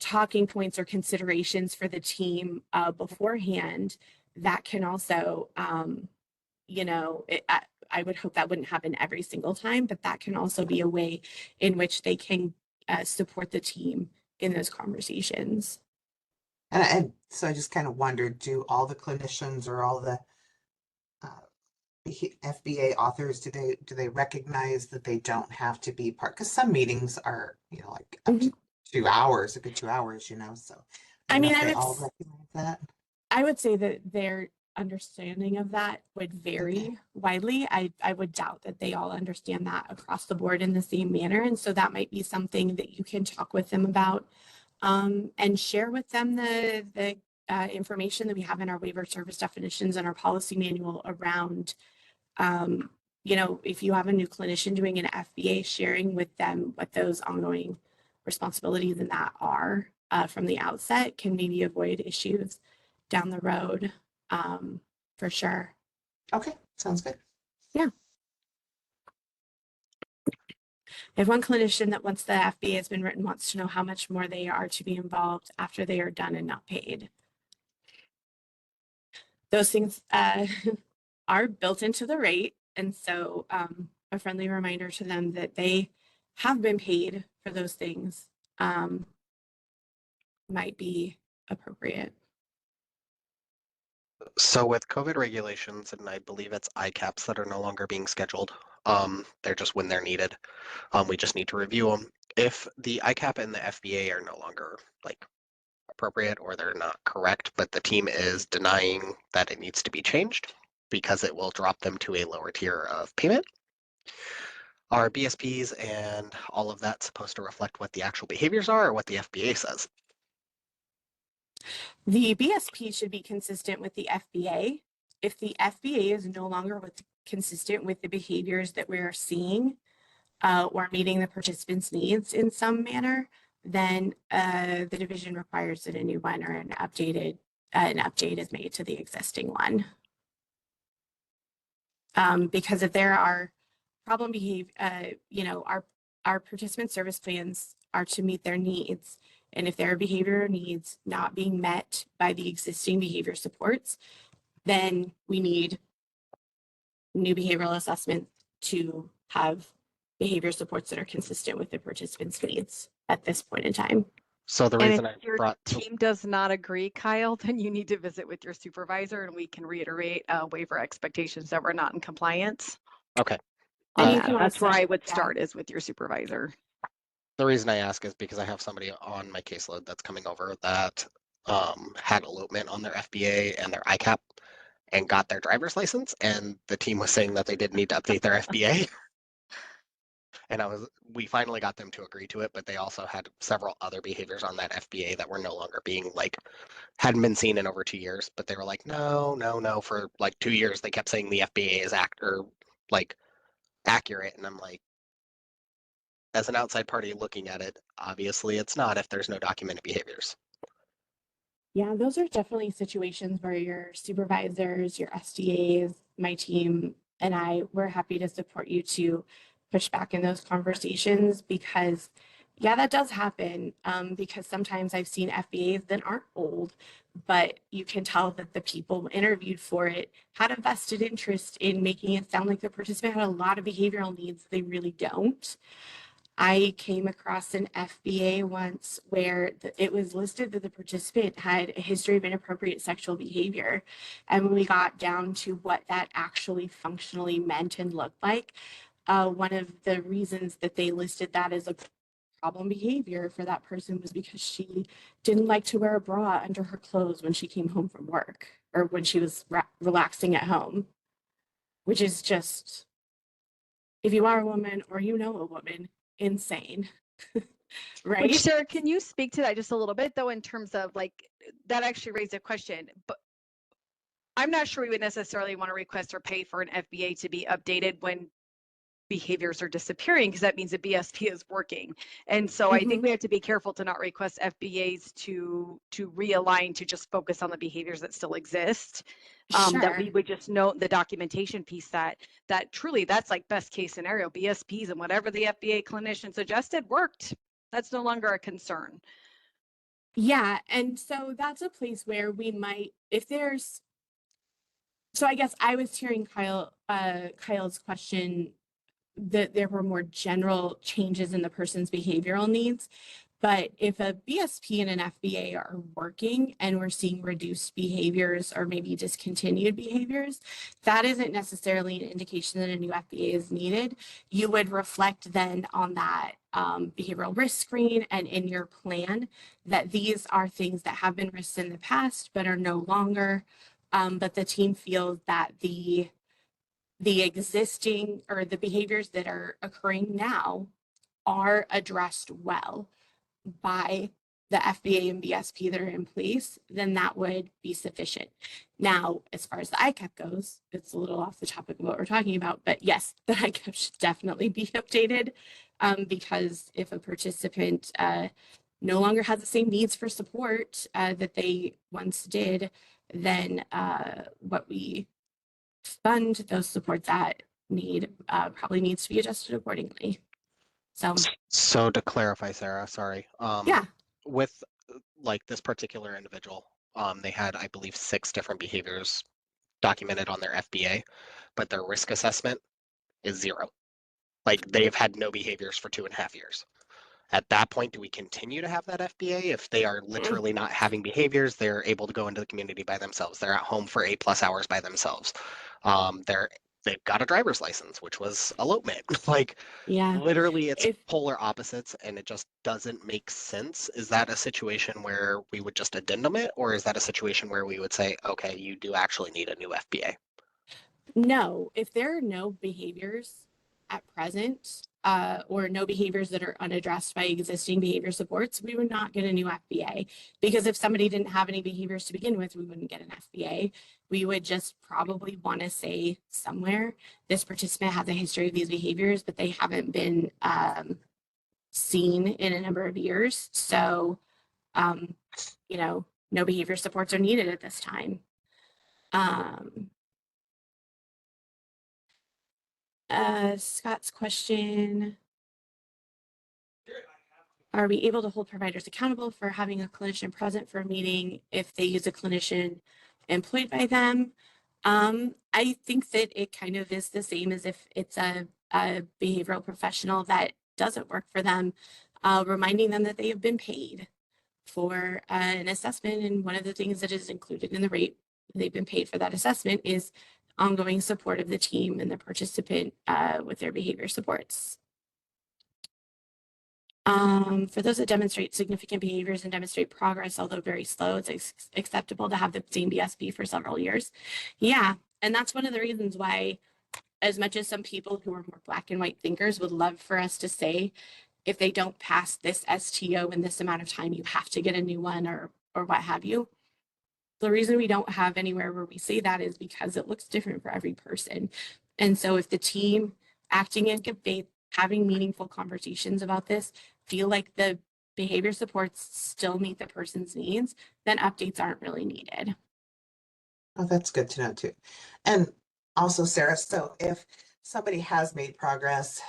A: talking points or considerations for the team beforehand, that can also, I would hope that wouldn't happen every single time, but that can also be a way in which they can support the team in those conversations.
D: And so I just kind of wondered, do all the clinicians or all the FBA authors, do they recognize that they don't have to be part? Because some meetings are, like up to 2 hours, a good 2 hours, so.
A: I mean,
D: they all recognize that.
A: I would say that they're understanding of that would vary widely. I would doubt that they all understand that across the board in the same manner. And so that might be something that you can talk with them about, and share with them the information that we have in our waiver service definitions and our policy manual around, you know, if you have a new clinician doing an FBA, sharing with them what those ongoing responsibilities in that are, from the outset, can maybe avoid issues down the road, for sure.
D: Okay, sounds good.
A: If one clinician that once the FBA has been written wants to know how much more they are to be involved after they are done and not paid. Those things are built into the rate. And so a friendly reminder to them that they have been paid for those things might be appropriate.
B: So with COVID regulations, and I believe it's ICAPs that are no longer being scheduled, they're just when they're needed. We just need to review them. If the ICAP and the FBA are no longer like appropriate or they're not correct, but the team is denying that it needs to be changed because it will drop them to a lower tier of payment, are BSPs and all of that supposed to reflect what the actual behaviors are or what the FBA says?
A: The BSP should be consistent with the FBA. If the FBA is no longer consistent with the behaviors that we're seeing, or meeting the participants' needs in some manner, then the division requires that a new one or an update is made to the existing one. Because if there are problem behavior, you know, our participant service plans are to meet their needs. And if there are behavioral needs not being met by the existing behavior supports, then we need new behavioral assessments to have behavior supports that are consistent with the participants' needs at this point in time.
B: So the
C: And
B: reason
C: if
B: I
C: your
B: brought
C: team does not agree, Kyle, then you need to visit with your supervisor and we can reiterate waiver expectations that we're not in compliance.
B: okay.
A: And
C: on
A: you
C: that.
A: can
C: That's where
A: also-
C: I would
A: yeah.
C: start is with your supervisor.
B: The reason I ask is because I have somebody on my caseload that's coming over that had elopement on their FBA and their ICAP and got their driver's license, and the team was saying that they did need to update their FBA. And we finally got them to agree to it, but they also had several other behaviors on that FBA that were no longer being like, hadn't been seen in over 2 years, but they were like, no. For like 2 years, they kept saying the FBA is accurate. And I'm like, as an outside party looking at it, obviously it's not if there's no documented behaviors.
A: Yeah, those are definitely situations where your supervisors, your SDAs, my team, and I, we're happy to support you to push back in those conversations because, yeah, that does happen. Because sometimes I've seen FBAs that aren't old, but you can tell that the people interviewed for it had a vested interest in making it sound like the participant had a lot of behavioral needs they really don't. I came across an FBA once where it was listed that the participant had a history of inappropriate sexual behavior. And when we got down to what that actually functionally meant and looked like, one of the reasons that they listed that as a problem behavior for that person was because she didn't like to wear a bra under her clothes when she came home from work or when she was relaxing at home, which is just, if you are a woman or you know a woman, insane. Right?
C: Which, Sarah, can you speak to that just a little bit though, in terms of like, that actually raised a question, but I'm not sure we would necessarily want to request or pay for an FBA to be updated when behaviors are disappearing, because that means the BSP is working. And so I think we have to be careful to not request FBAs to realign to just focus on the behaviors that still exist. That we would just note the documentation piece that truly that's like best case scenario, BSPs and whatever the FBA clinician suggested worked. That's no longer a concern.
A: Yeah, and so that's a place where we might, if there's, so I guess I was hearing Kyle's question that there were more general changes in the person's behavioral needs. But if a BSP and an FBA are working and we're seeing reduced behaviors or maybe discontinued behaviors, that isn't necessarily an indication that a new FBA is needed. You would reflect then on that behavioral risk screen and in your plan that these are things that have been risks in the past but are no longer. but the team feels that the existing or the behaviors that are occurring now are addressed well by the FBA and BSP that are in place, then that would be sufficient. Now, as far as the ICAP goes, it's a little off the topic of what we're talking about, but yes, the ICAP should definitely be updated because if a participant no longer has the same needs for support that they once did, then what we fund those supports that need probably needs to be adjusted accordingly.
B: So to clarify, Sarah, sorry.
A: Yeah.
B: With like this particular individual, they had, I believe, 6 different behaviors documented on their FBA, but their risk assessment is 0. Like they've had no behaviors for 2.5 years. At that point, do we continue to have that FBA? If they are literally not having behaviors, they're able to go into the community by themselves. They're at home for 8+ hours by themselves. They've got a driver's license, which was elopement. Like
A: Yeah.
B: literally it's polar opposites and it just doesn't make sense. Is that a situation where we would just addendum it, or is that a situation where we would say, okay, you do actually need a new FBA?
A: No, if there are no behaviors at present or no behaviors that are unaddressed by existing behavior supports, we would not get a new FBA. Because if somebody didn't have any behaviors to begin with, we wouldn't get an FBA. We would just probably want to say somewhere, this participant has a history of these behaviors, but they haven't been seen in a number of years. So, you know, no behavior supports are needed at this time. Scott's question, are we able to hold providers accountable for having a clinician present for a meeting if they use a clinician employed by them? I think that it kind of is the same as if it's a behavioral professional that doesn't work for them, reminding them that they have been paid for an assessment. And one of the things that is included in the rate they've been paid for that assessment is ongoing support of the team and the participant with their behavior supports. For those that demonstrate significant behaviors and demonstrate progress, although very slow, it's acceptable to have the same BSP for several years. Yeah, and that's one of the reasons why, as much as some people who are more black and white thinkers would love for us to say, if they don't pass this STO in this amount of time, you have to get a new one or what have you. The reason we don't have anywhere where we say that is because it looks different for every person. And so if the team acting in good faith, having meaningful conversations about this, feel like the behavior supports still meet the person's needs, then updates aren't really needed.
D: Oh, that's good to know too. And also, Sarah, so if somebody has made progress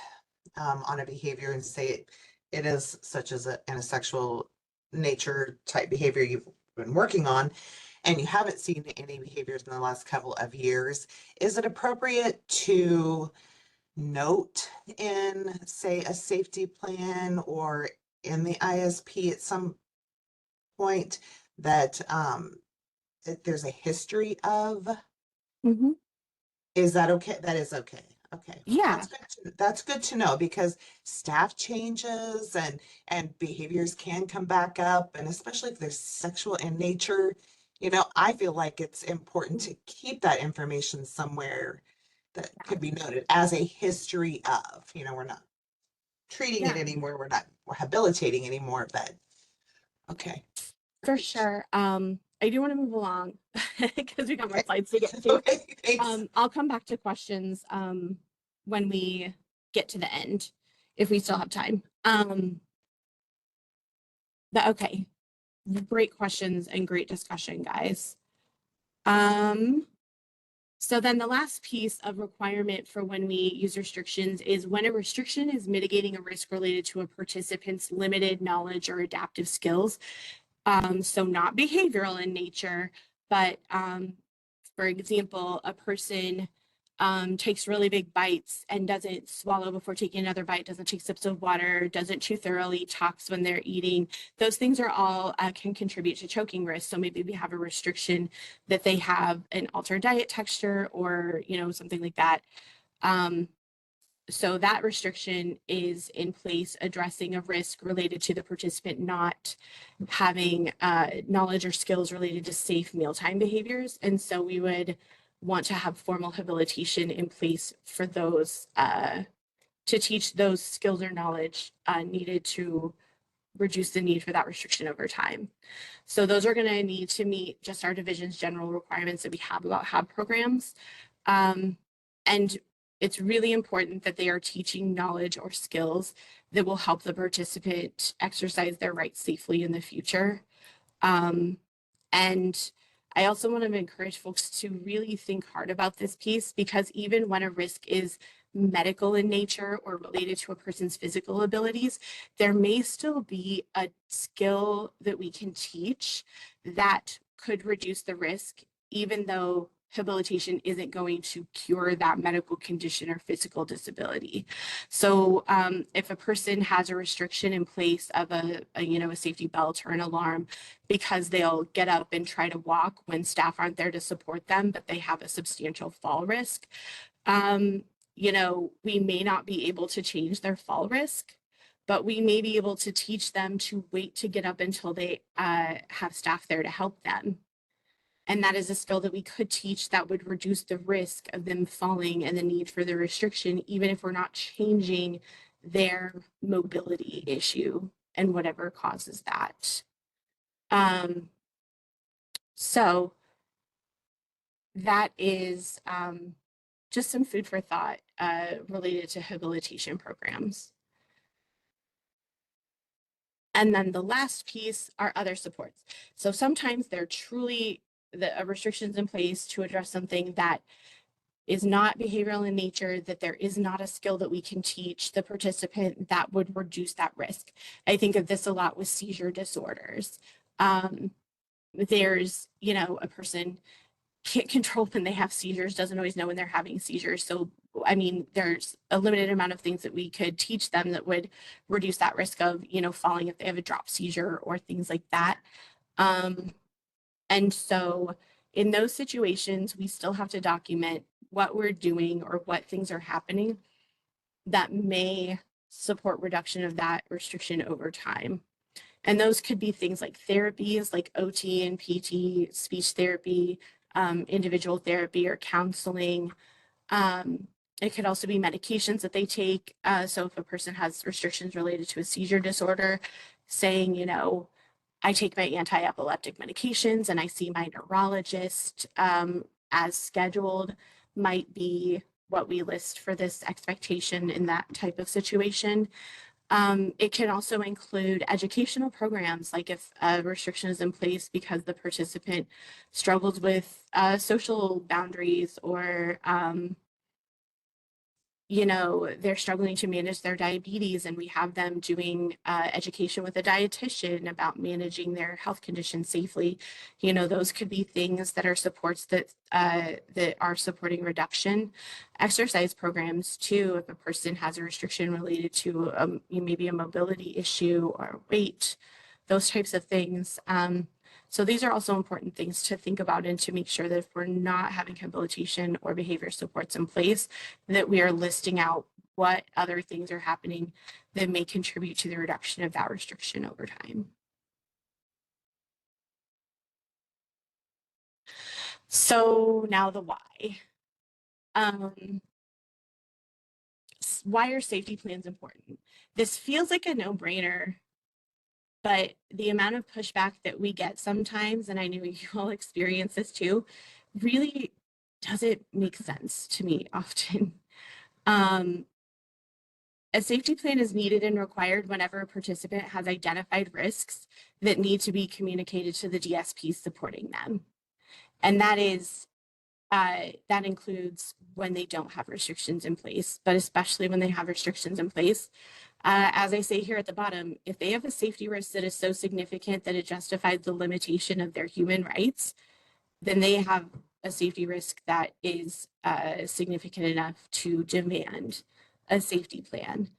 D: on a behavior and say it is such as in a sexual nature type behavior you've been working on, and you haven't seen any behaviors in the last couple of years, is it appropriate to note in, say, a safety plan or in the ISP at some point that there's a history of?
A: Mm-hmm.
D: Is that okay? That is okay. Okay.
A: Yeah.
D: That's good to know, because staff changes and behaviors can come back up, and especially if they're sexual in nature, you know, I feel like it's important to keep that information somewhere that could be noted as a history of, you know, we're not treating it anymore, we're not rehabilitating anymore, but okay.
A: For sure. I do want to move along because we got more slides to get to.
D: Okay, thanks.
A: I'll come back to questions when we get to the end, if we still have time. But okay, great questions and great discussion, guys. So then the last piece of requirement for when we use restrictions is when a restriction is mitigating a risk related to a participant's limited knowledge or adaptive skills. So not behavioral in nature, but for example, a person takes really big bites and doesn't swallow before taking another bite, doesn't take sips of water, doesn't chew thoroughly, talks when they're eating. Those things are all can contribute to choking risk. So maybe we have a restriction that they have an altered diet texture or, you know, something like that. So that restriction is in place addressing a risk related to the participant not having knowledge or skills related to safe mealtime behaviors. And so we would want to have formal habilitation in place for those to teach those skills or knowledge needed to reduce the need for that restriction over time. So those are going to need to meet just our division's general requirements that we have about HAB programs. And it's really important that they are teaching knowledge or skills that will help the participant exercise their rights safely in the future. And I also want to encourage folks to really think hard about this piece, because even when a risk is medical in nature or related to a person's physical abilities, there may still be a skill that we can teach that could reduce the risk, even though habilitation isn't going to cure that medical condition or physical disability. So if a person has a restriction in place of a safety belt or an alarm, because they'll get up and try to walk when staff aren't there to support them, but they have a substantial fall risk, we may not be able to change their fall risk, but we may be able to teach them to wait to get up until they have staff there to help them. And that is a skill that we could teach that would reduce the risk of them falling and the need for the restriction, even if we're not changing their mobility issue and whatever causes that. So that is just some food for thought related to habilitation programs. And then the last piece are other supports. So sometimes they're truly the restrictions in place to address something that is not behavioral in nature, that there is not a skill that we can teach the participant that would reduce that risk. I think of this a lot with seizure disorders. There's, a person can't control when they have seizures, doesn't always know when they're having seizures. So, there's a limited amount of things that we could teach them that would reduce that risk of, falling if they have a drop seizure or things like that. And so in those situations, we still have to document what we're doing or what things are happening that may support reduction of that restriction over time. And those could be things like therapies, like OT and PT, speech therapy, individual therapy or counseling. It could also be medications that they take. So if a person has restrictions related to a seizure disorder, saying, I take my anti-epileptic medications and I see my neurologist as scheduled, might be what we list for this expectation in that type of situation. It can also include educational programs, like if a restriction is in place because the participant struggles with social boundaries or they're struggling to manage their diabetes, and we have them doing education with a dietitian about managing their health condition safely. Those could be things that are supports that are supporting reduction. Exercise programs too, if a person has a restriction related to maybe a mobility issue or weight, those types of things. So these are also important things to think about and to make sure that if we're not having habilitation or behavior supports in place, that we are listing out what other things are happening that may contribute to the reduction of that restriction over time. So now the why. Why are safety plans important? This feels like a no-brainer, but the amount of pushback that we get sometimes, and I know you all experience this too, really doesn't make sense to me often. A safety plan is needed and required whenever a participant has identified risks that need to be communicated to the DSP supporting them. And that includes when they don't have restrictions in place, but especially when they have restrictions in place. As I say here at the bottom, if they have a safety risk that is so significant that it justifies the limitation of their human rights, then they have a safety risk that is significant enough to demand a safety plan.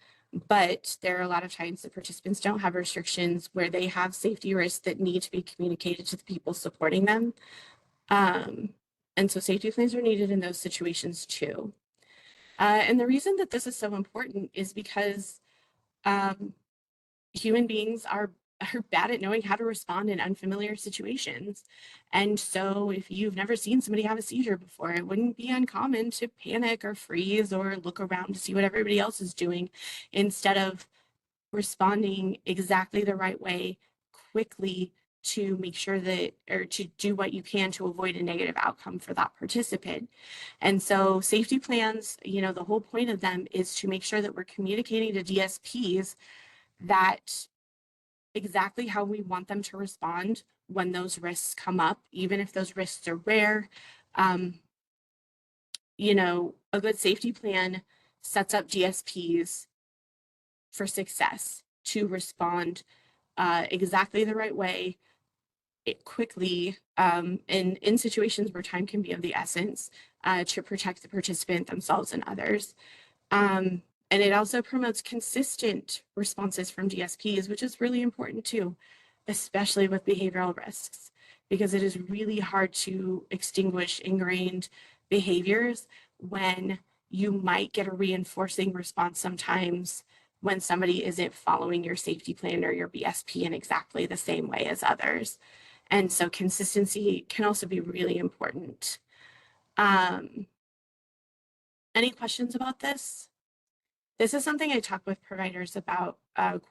A: But there are a lot of times that participants don't have restrictions where they have safety risks that need to be communicated to the people supporting them. And so safety plans are needed in those situations too. And the reason that this is so important is because human beings are bad at knowing how to respond in unfamiliar situations. And so if you've never seen somebody have a seizure before, it wouldn't be uncommon to panic or freeze or look around to see what everybody else is doing instead of responding exactly the right way quickly to make sure that, or to do what you can to avoid a negative outcome for that participant. And so safety plans, the whole point of them is to make sure that we're communicating to DSPs that exactly how we want them to respond when those risks come up, even if those risks are rare. A good safety plan sets up DSPs for success to respond exactly the right way, quickly, and in situations where time can be of the essence, to protect the participant, themselves, and others. And it also promotes consistent responses from DSPs, which is really important too, especially with behavioral risks, because it is really hard to extinguish ingrained behaviors when you might get a reinforcing response sometimes when somebody isn't following your safety plan or your BSP in exactly the same way as others. And so consistency can also be really important. Any questions about this? This is something I talk with providers about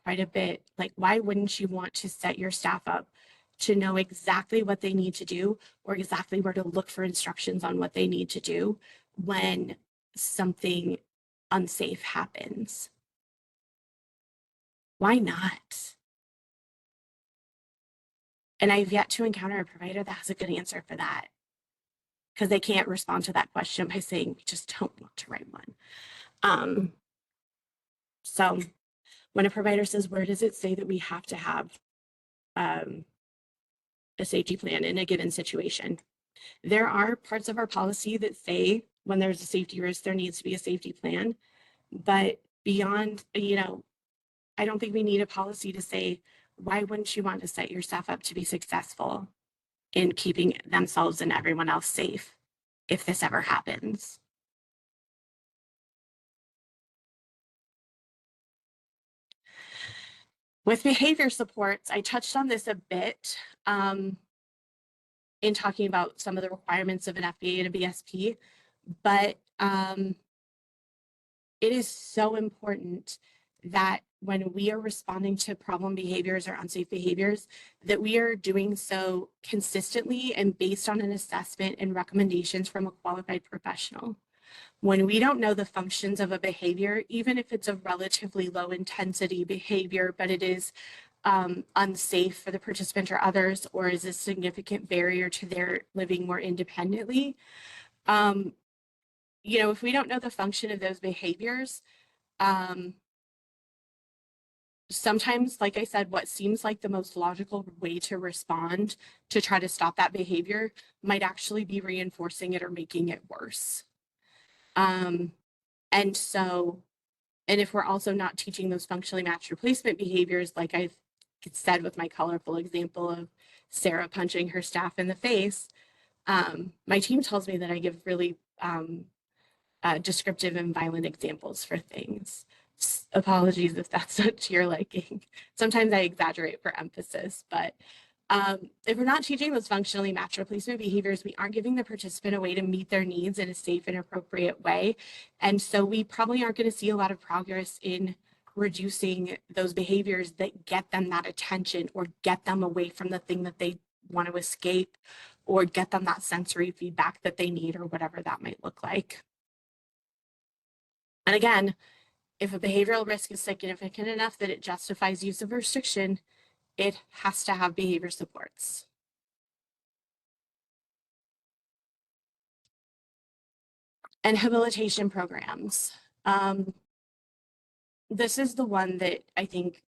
A: quite a bit. Like, why wouldn't you want to set your staff up to know exactly what they need to do or exactly where to look for instructions on what they need to do when something unsafe happens? Why not? And I've yet to encounter a provider that has a good answer for that, because they can't respond to that question by saying, we just don't want to write one. So when a provider says, where does it say that we have to have a safety plan in a given situation? There are parts of our policy that say when there's a safety risk, there needs to be a safety plan. But beyond, I don't think we need a policy to say, why wouldn't you want to set your staff up to be successful in keeping themselves and everyone else safe if this ever happens? With behavior supports, I touched on this a bit in talking about some of the requirements of an FBA and a BSP, but it is so important that when we are responding to problem behaviors or unsafe behaviors, that we are doing so consistently and based on an assessment and recommendations from a qualified professional. When we don't know the functions of a behavior, even if it's a relatively low intensity behavior, but it is unsafe for the participant or others, or is a significant barrier to their living more independently, if we don't know the function of those behaviors, sometimes, like I said, what seems like the most logical way to respond to try to stop that behavior might actually be reinforcing it or making it worse. And if we're also not teaching those functionally matched replacement behaviors, like I've said with my colorful example of Sarah punching her staff in the face, my team tells me that I give really descriptive and violent examples for things. Apologies if that's not to your liking. Sometimes I exaggerate for emphasis, but if we're not teaching those functionally matched replacement behaviors, we aren't giving the participant a way to meet their needs in a safe and appropriate way. And so we probably aren't going to see a lot of progress in reducing those behaviors that get them that attention or get them away from the thing that they want to escape or get them that sensory feedback that they need or whatever that might look like. And again, if a behavioral risk is significant enough that it justifies use of restriction, it has to have behavior supports. And habilitation programs. This is the one that I think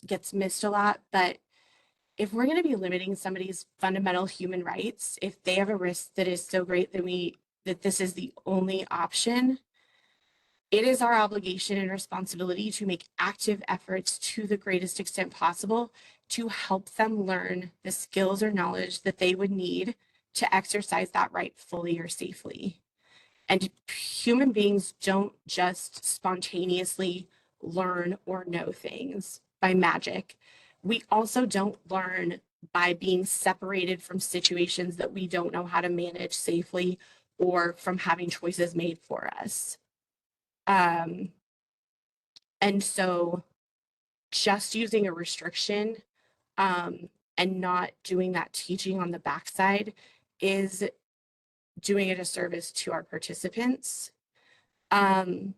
A: gets missed a lot, but if we're going to be limiting somebody's fundamental human rights, if they have a risk that is so great that this is the only option, it is our obligation and responsibility to make active efforts to the greatest extent possible to help them learn the skills or knowledge that they would need to exercise that right fully or safely. And human beings don't just spontaneously learn or know things by magic. We also don't learn by being separated from situations that we don't know how to manage safely or from having choices made for us. And so just using a restriction and not doing that teaching on the backside is doing a disservice to our participants. And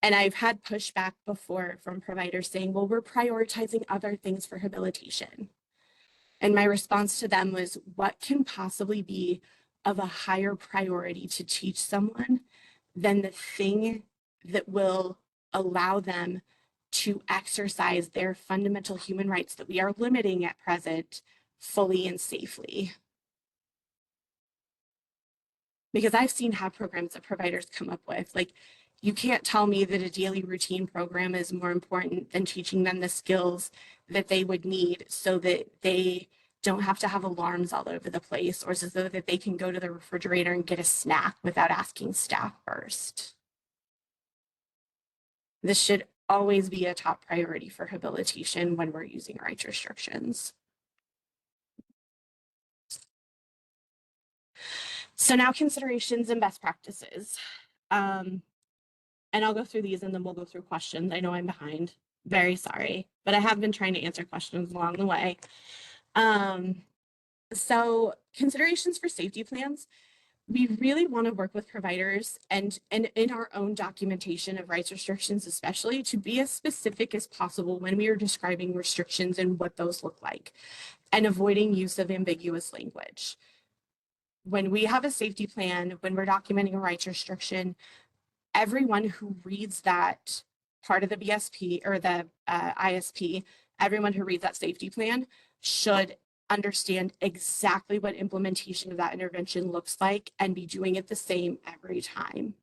A: I've had pushback before from providers saying, well, we're prioritizing other things for habilitation. And my response to them was, what can possibly be of a higher priority to teach someone than the thing that will allow them to exercise their fundamental human rights that we are limiting at present fully and safely? Because I've seen how programs that providers come up with, like, you can't tell me that a daily routine program is more important than teaching them the skills that they would need so that they don't have to have alarms all over the place, or so that they can go to the refrigerator and get a snack without asking staff first. This should always be a top priority for habilitation when we're using rights restrictions. So now considerations and best practices. And I'll go through these and then we'll go through questions. I know I'm behind. Very sorry, but I have been trying to answer questions along the way. So considerations for safety plans. We really want to work with providers and in our own documentation of rights restrictions, especially, to be as specific as possible when we are describing restrictions and what those look like, and avoiding use of ambiguous language. When we have a safety plan, when we're documenting a rights restriction, everyone who reads that part of the BSP or the ISP, everyone who reads that safety plan should understand exactly what implementation of that intervention looks like and be doing it the same every time.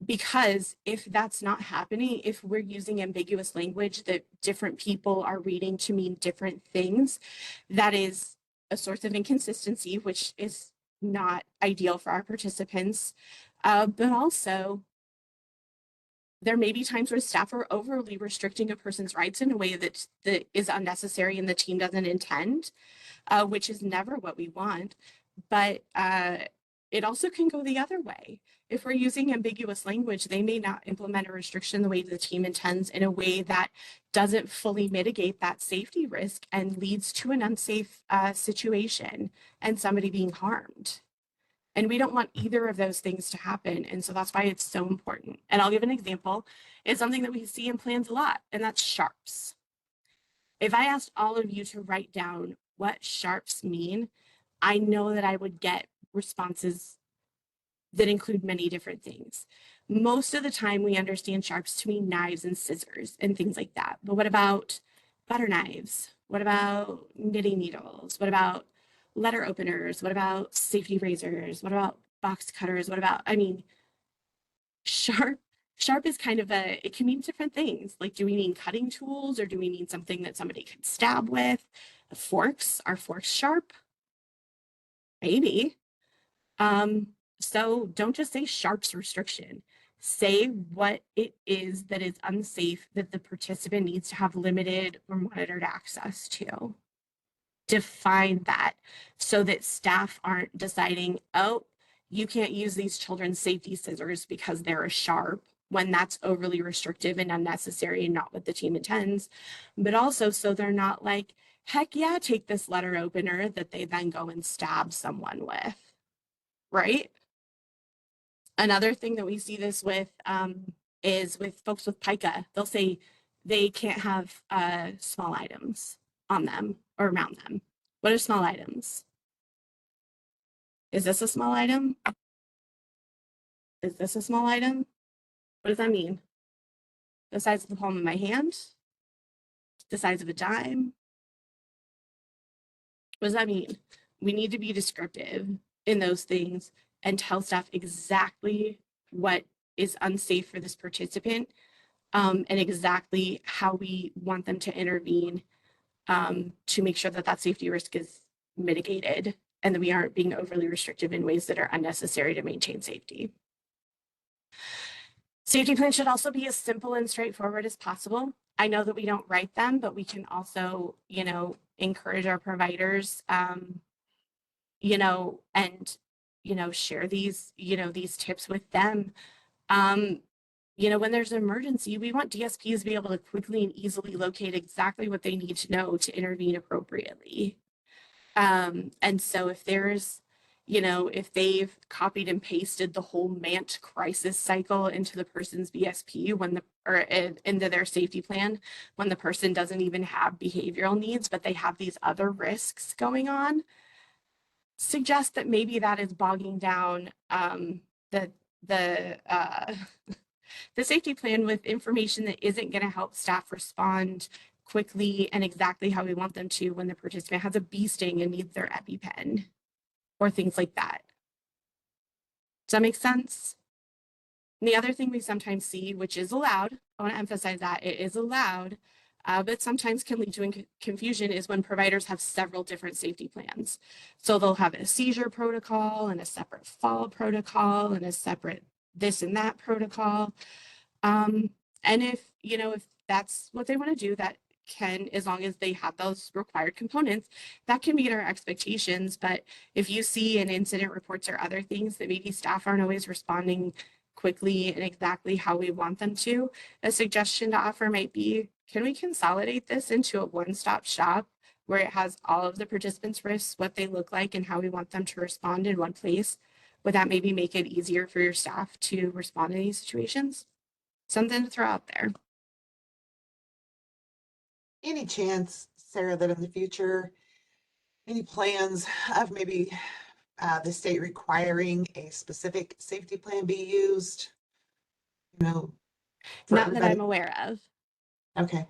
A: Because if that's not happening, if we're using ambiguous language that different people are reading to mean different things, that is a source of inconsistency, which is not ideal for our participants. But also, there may be times where staff are overly restricting a person's rights in a way that is unnecessary and the team doesn't intend, which is never what we want. But it also can go the other way. If we're using ambiguous language, they may not implement a restriction the way the team intends, in a way that doesn't fully mitigate that safety risk and leads to an unsafe situation and somebody being harmed. And we don't want either of those things to happen. And so that's why it's so important. And I'll give an example. It's something that we see in plans a lot, and that's sharps. If I asked all of you to write down what sharps mean, I know that I would get responses that include many different things. Most of the time we understand sharps to mean knives and scissors and things like that. But what about butter knives? What about knitting needles? What about letter openers? What about safety razors? What about box cutters? What about, I mean, sharp is kind of it can mean different things. Like, do we mean cutting tools, or do we mean something that somebody could stab with? Forks, are forks sharp? Maybe. So don't just say sharps restriction. Say what it is that is unsafe that the participant needs to have limited or monitored access to. Define that so that staff aren't deciding, oh, you can't use these children's safety scissors because they're a sharp, when that's overly restrictive and unnecessary and not what the team intends. But also so they're not like, heck yeah, take this letter opener that they then go and stab someone with, right? Another thing that we see this with is with folks with pica. They'll say they can't have small items on them or around them. What are small items? Is this a small item? Is this a small item? What does that mean? The size of the palm of my hand? The size of a dime? What does that mean? We need to be descriptive in those things and tell staff exactly what is unsafe for this participant, and exactly how we want them to intervene to make sure that that safety risk is mitigated and that we aren't being overly restrictive in ways that are unnecessary to maintain safety. Safety plans should also be as simple and straightforward as possible. I know that we don't write them, but we can also, encourage our providers, and, share these, these tips with them. When there's an emergency, we want DSPs to be able to quickly and easily locate exactly what they need to know to intervene appropriately. And so if there's, if they've copied and pasted the whole MANT crisis cycle into the person's BSP into their safety plan, when the person doesn't even have behavioral needs, but they have these other risks going on, suggest that maybe that is bogging down the safety plan with information that isn't going to help staff respond quickly and exactly how we want them to when the participant has a bee sting and needs their EpiPen or things like that. Does that make sense? And the other thing we sometimes see, which is allowed, I want to emphasize that it is allowed, but sometimes can lead to confusion, is when providers have several different safety plans. So they'll have a seizure protocol and a separate fall protocol and a separate this and that protocol. And if that's what they want to do, that can, as long as they have those required components, that can meet our expectations. But if you see in incident reports or other things that maybe staff aren't always responding quickly and exactly how we want them to, a suggestion to offer might be, can we consolidate this into a one-stop shop where it has all of the participants' risks, what they look like, and how we want them to respond in one place? Would that maybe make it easier for your staff to respond in these situations? Something to throw out there.
D: Any chance, Sarah, that in the future, any plans of maybe the state requiring a specific safety plan be used? For
A: Not that
D: everybody?
A: I'm aware of.
D: Okay.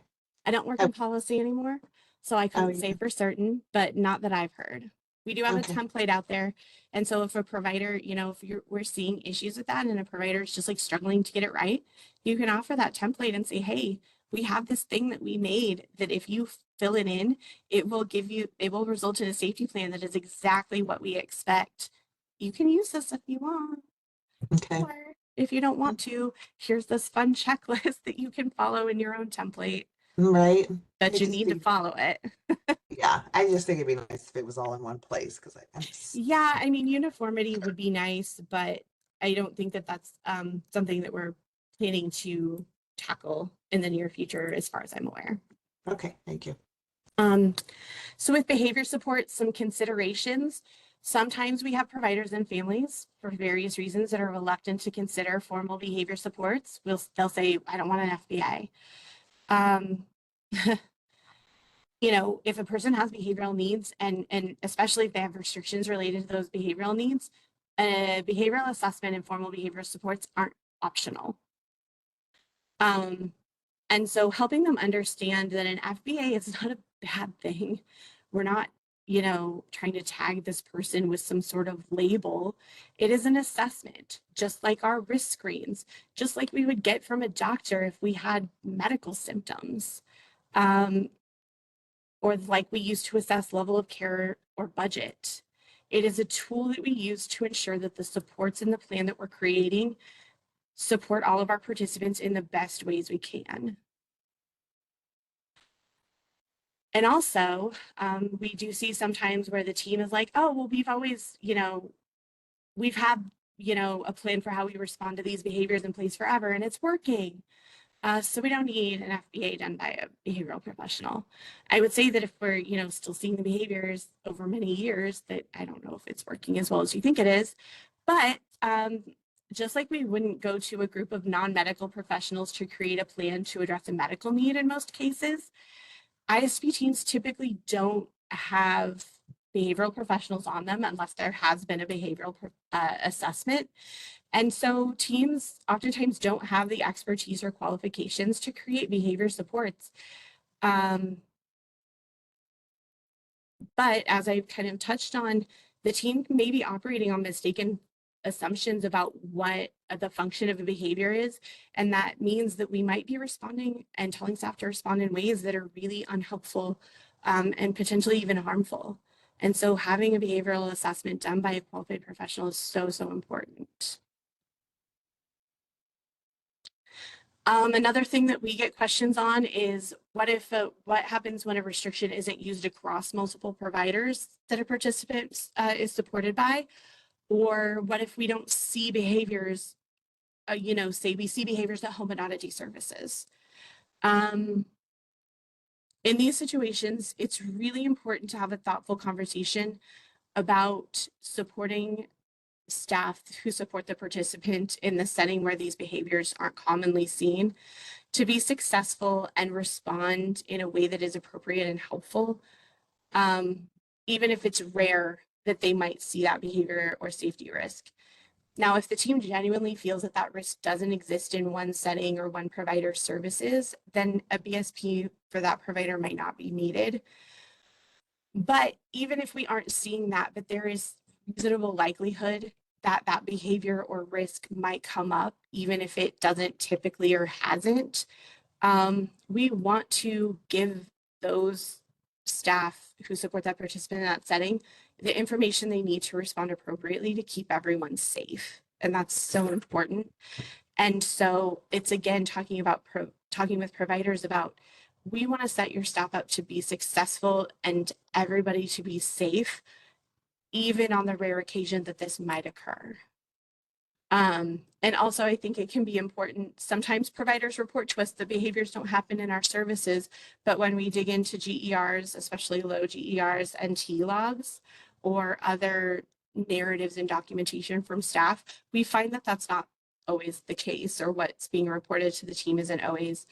A: I don't work in policy anymore, so I couldn't
D: yeah.
A: say for certain, but not that I've heard. We do have
D: Okay.
A: a template out there. And so if a provider, if we're seeing issues with that and a provider is just like struggling to get it right, you can offer that template and say, hey, we have this thing that we made that if you fill it in, it will result in a safety plan that is exactly what we expect. You can use this if you want.
D: Okay.
A: Or if you don't want to, here's this fun checklist that you can follow in your own template.
D: Right.
A: But
D: It
A: you
D: just
A: need to
D: seems-
A: follow it.
D: Yeah, I just think it'd be nice if it was all in one place because
A: Yeah, I mean, uniformity would be nice, but I don't think that that's something that we're planning to tackle in the near future, as far as I'm aware.
D: okay, thank you.
A: So with behavior support, some considerations. Sometimes we have providers and families for various reasons that are reluctant to consider formal behavior supports. They'll say, I don't want an FBA. If a person has behavioral needs and especially if they have restrictions related to those behavioral needs, a behavioral assessment and formal behavioral supports aren't optional. And so helping them understand that an FBA is not a bad thing. We're not, trying to tag this person with some sort of label. It is an assessment, just like our risk screens, just like we would get from a doctor if we had medical symptoms. Or like we use to assess level of care or budget. It is a tool that we use to ensure that the supports in the plan that we're creating support all of our participants in the best ways we can. And also, we do see sometimes where the team is like, oh, well, we've always, we've had, a plan for how we respond to these behaviors in place forever, and it's working. So we don't need an FBA done by a behavioral professional. I would say that if we're, still seeing the behaviors over many years, that I don't know if it's working as well as you think it is, but just like we wouldn't go to a group of non-medical professionals to create a plan to address a medical need in most cases, ISP teams typically don't have behavioral professionals on them unless there has been a behavioral assessment. And so teams oftentimes don't have the expertise or qualifications to create behavior supports. But as I've kind of touched on, the team may be operating on mistaken assumptions about what the function of a behavior is. And that means that we might be responding and telling staff to respond in ways that are really unhelpful and potentially even harmful. And so having a behavioral assessment done by a qualified professional is so, so important. Another thing that we get questions on is what happens when a restriction isn't used across multiple providers that a participant is supported by? Or what if we don't see behaviors, say we see behaviors at home but not at day services? In these situations, it's really important to have a thoughtful conversation about supporting staff who support the participant in the setting where these behaviors aren't commonly seen to be successful and respond in a way that is appropriate and helpful, even if it's rare that they might see that behavior or safety risk. Now, if the team genuinely feels that that risk doesn't exist in one setting or one provider's services, then a BSP for that provider might not be needed. But even if we aren't seeing that, but there is reasonable likelihood that that behavior or risk might come up, even if it doesn't typically or hasn't, we want to give those staff who support that participant in that setting the information they need to respond appropriately to keep everyone safe. And that's so important. And so it's again talking with providers about, we want to set your staff up to be successful and everybody to be safe, even on the rare occasion that this might occur. And also, I think it can be important. Sometimes providers report to us the behaviors don't happen in our services, but when we dig into GERs, especially low GERs and T logs or other narratives and documentation from staff, we find that that's not always the case, or what's being reported to the team isn't always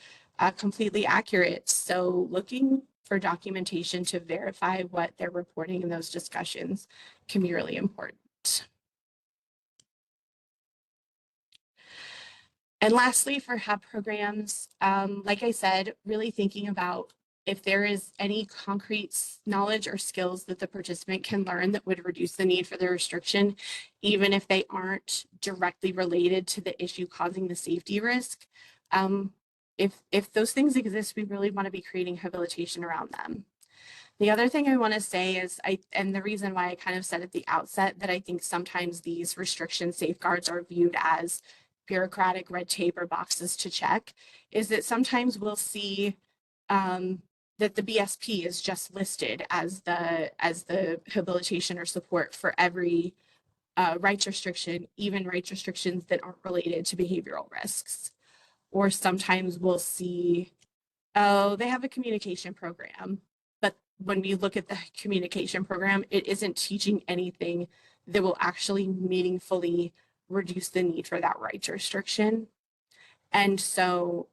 A: completely accurate. So looking for documentation to verify what they're reporting in those discussions can be really important. And lastly, for HAB programs, like I said, really thinking about if there is any concrete knowledge or skills that the participant can learn that would reduce the need for the restriction, even if they aren't directly related to the issue causing the safety risk. If those things exist, we really want to be creating habilitation around them. The other thing I want to say is, and the reason why I kind of said at the outset that I think sometimes these restriction safeguards are viewed as bureaucratic red tape or boxes to check, is that sometimes we'll see that the BSP is just listed as the habilitation or support for every rights restriction, even rights restrictions that aren't related to behavioral risks. Or sometimes we'll see, oh, they have a communication program, but when we look at the communication program, it isn't teaching anything that will actually meaningfully reduce the need for that rights restriction. And so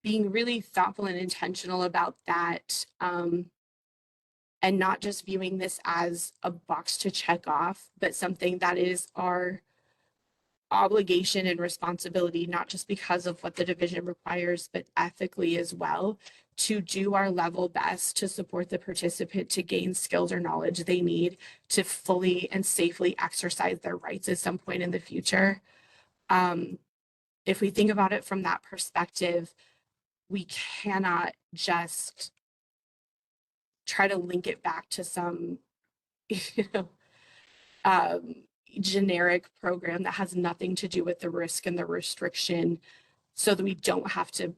A: being really thoughtful and intentional about that, and not just viewing this as a box to check off, but something that is our obligation and responsibility, not just because of what the division requires, but ethically as well, to do our level best to support the participant to gain skills or knowledge they need to fully and safely exercise their rights at some point in the future. If we think about it from that perspective, we cannot just try to link it back to some, generic program that has nothing to do with the risk and the restriction, so that we don't have to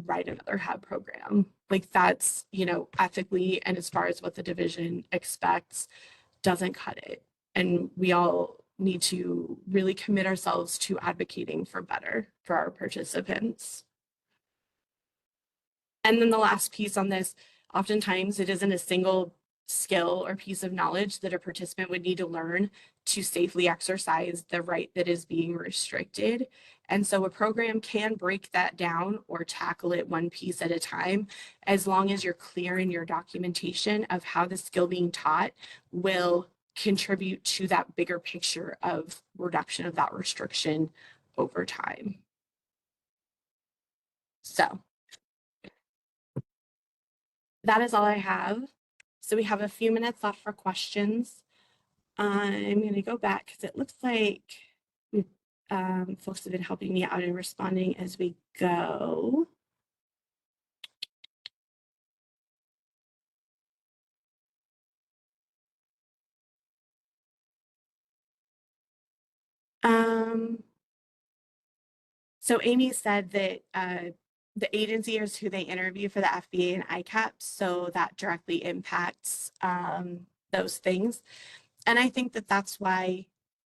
A: write another HAB program. Like that's, ethically and as far as what the division expects, doesn't cut it. And we all need to really commit ourselves to advocating for better for our participants. And then the last piece on this, oftentimes it isn't a single skill or piece of knowledge that a participant would need to learn to safely exercise the right that is being restricted. And so a program can break that down or tackle it one piece at a time, as long as you're clear in your documentation of how the skill being taught will contribute to that bigger picture of reduction of that restriction over time. So that is all I have. So we have a few minutes left for questions. I'm going to go back because it looks like folks have been helping me out and responding as we go. So Amy said that the agency is who they interview for the FBA and ICAP, so that directly impacts those things. And I think that that's why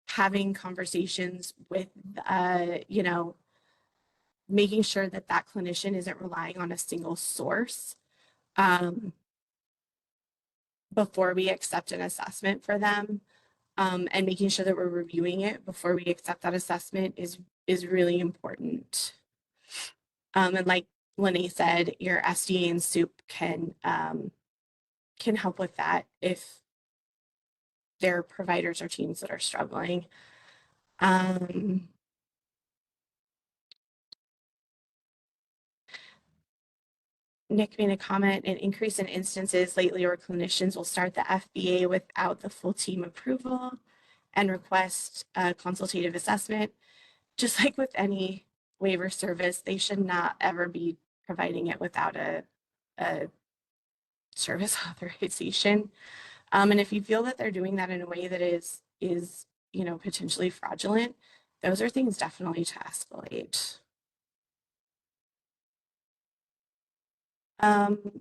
A: having conversations with, you know, making sure that that clinician isn't relying on a single source before we accept an assessment for them, and making sure that we're reviewing it before we accept that assessment is really important. And like Lene said, your SDA and SOUP can help with that if they're providers or teams that are struggling. Nick made a comment, an increase in instances lately where clinicians will start the FBA without the full team approval and request a consultative assessment. Just like with any waiver service, they should not ever be providing it without a service authorization. And if you feel that they're doing that in a way that is you know, potentially fraudulent, those are things definitely to escalate.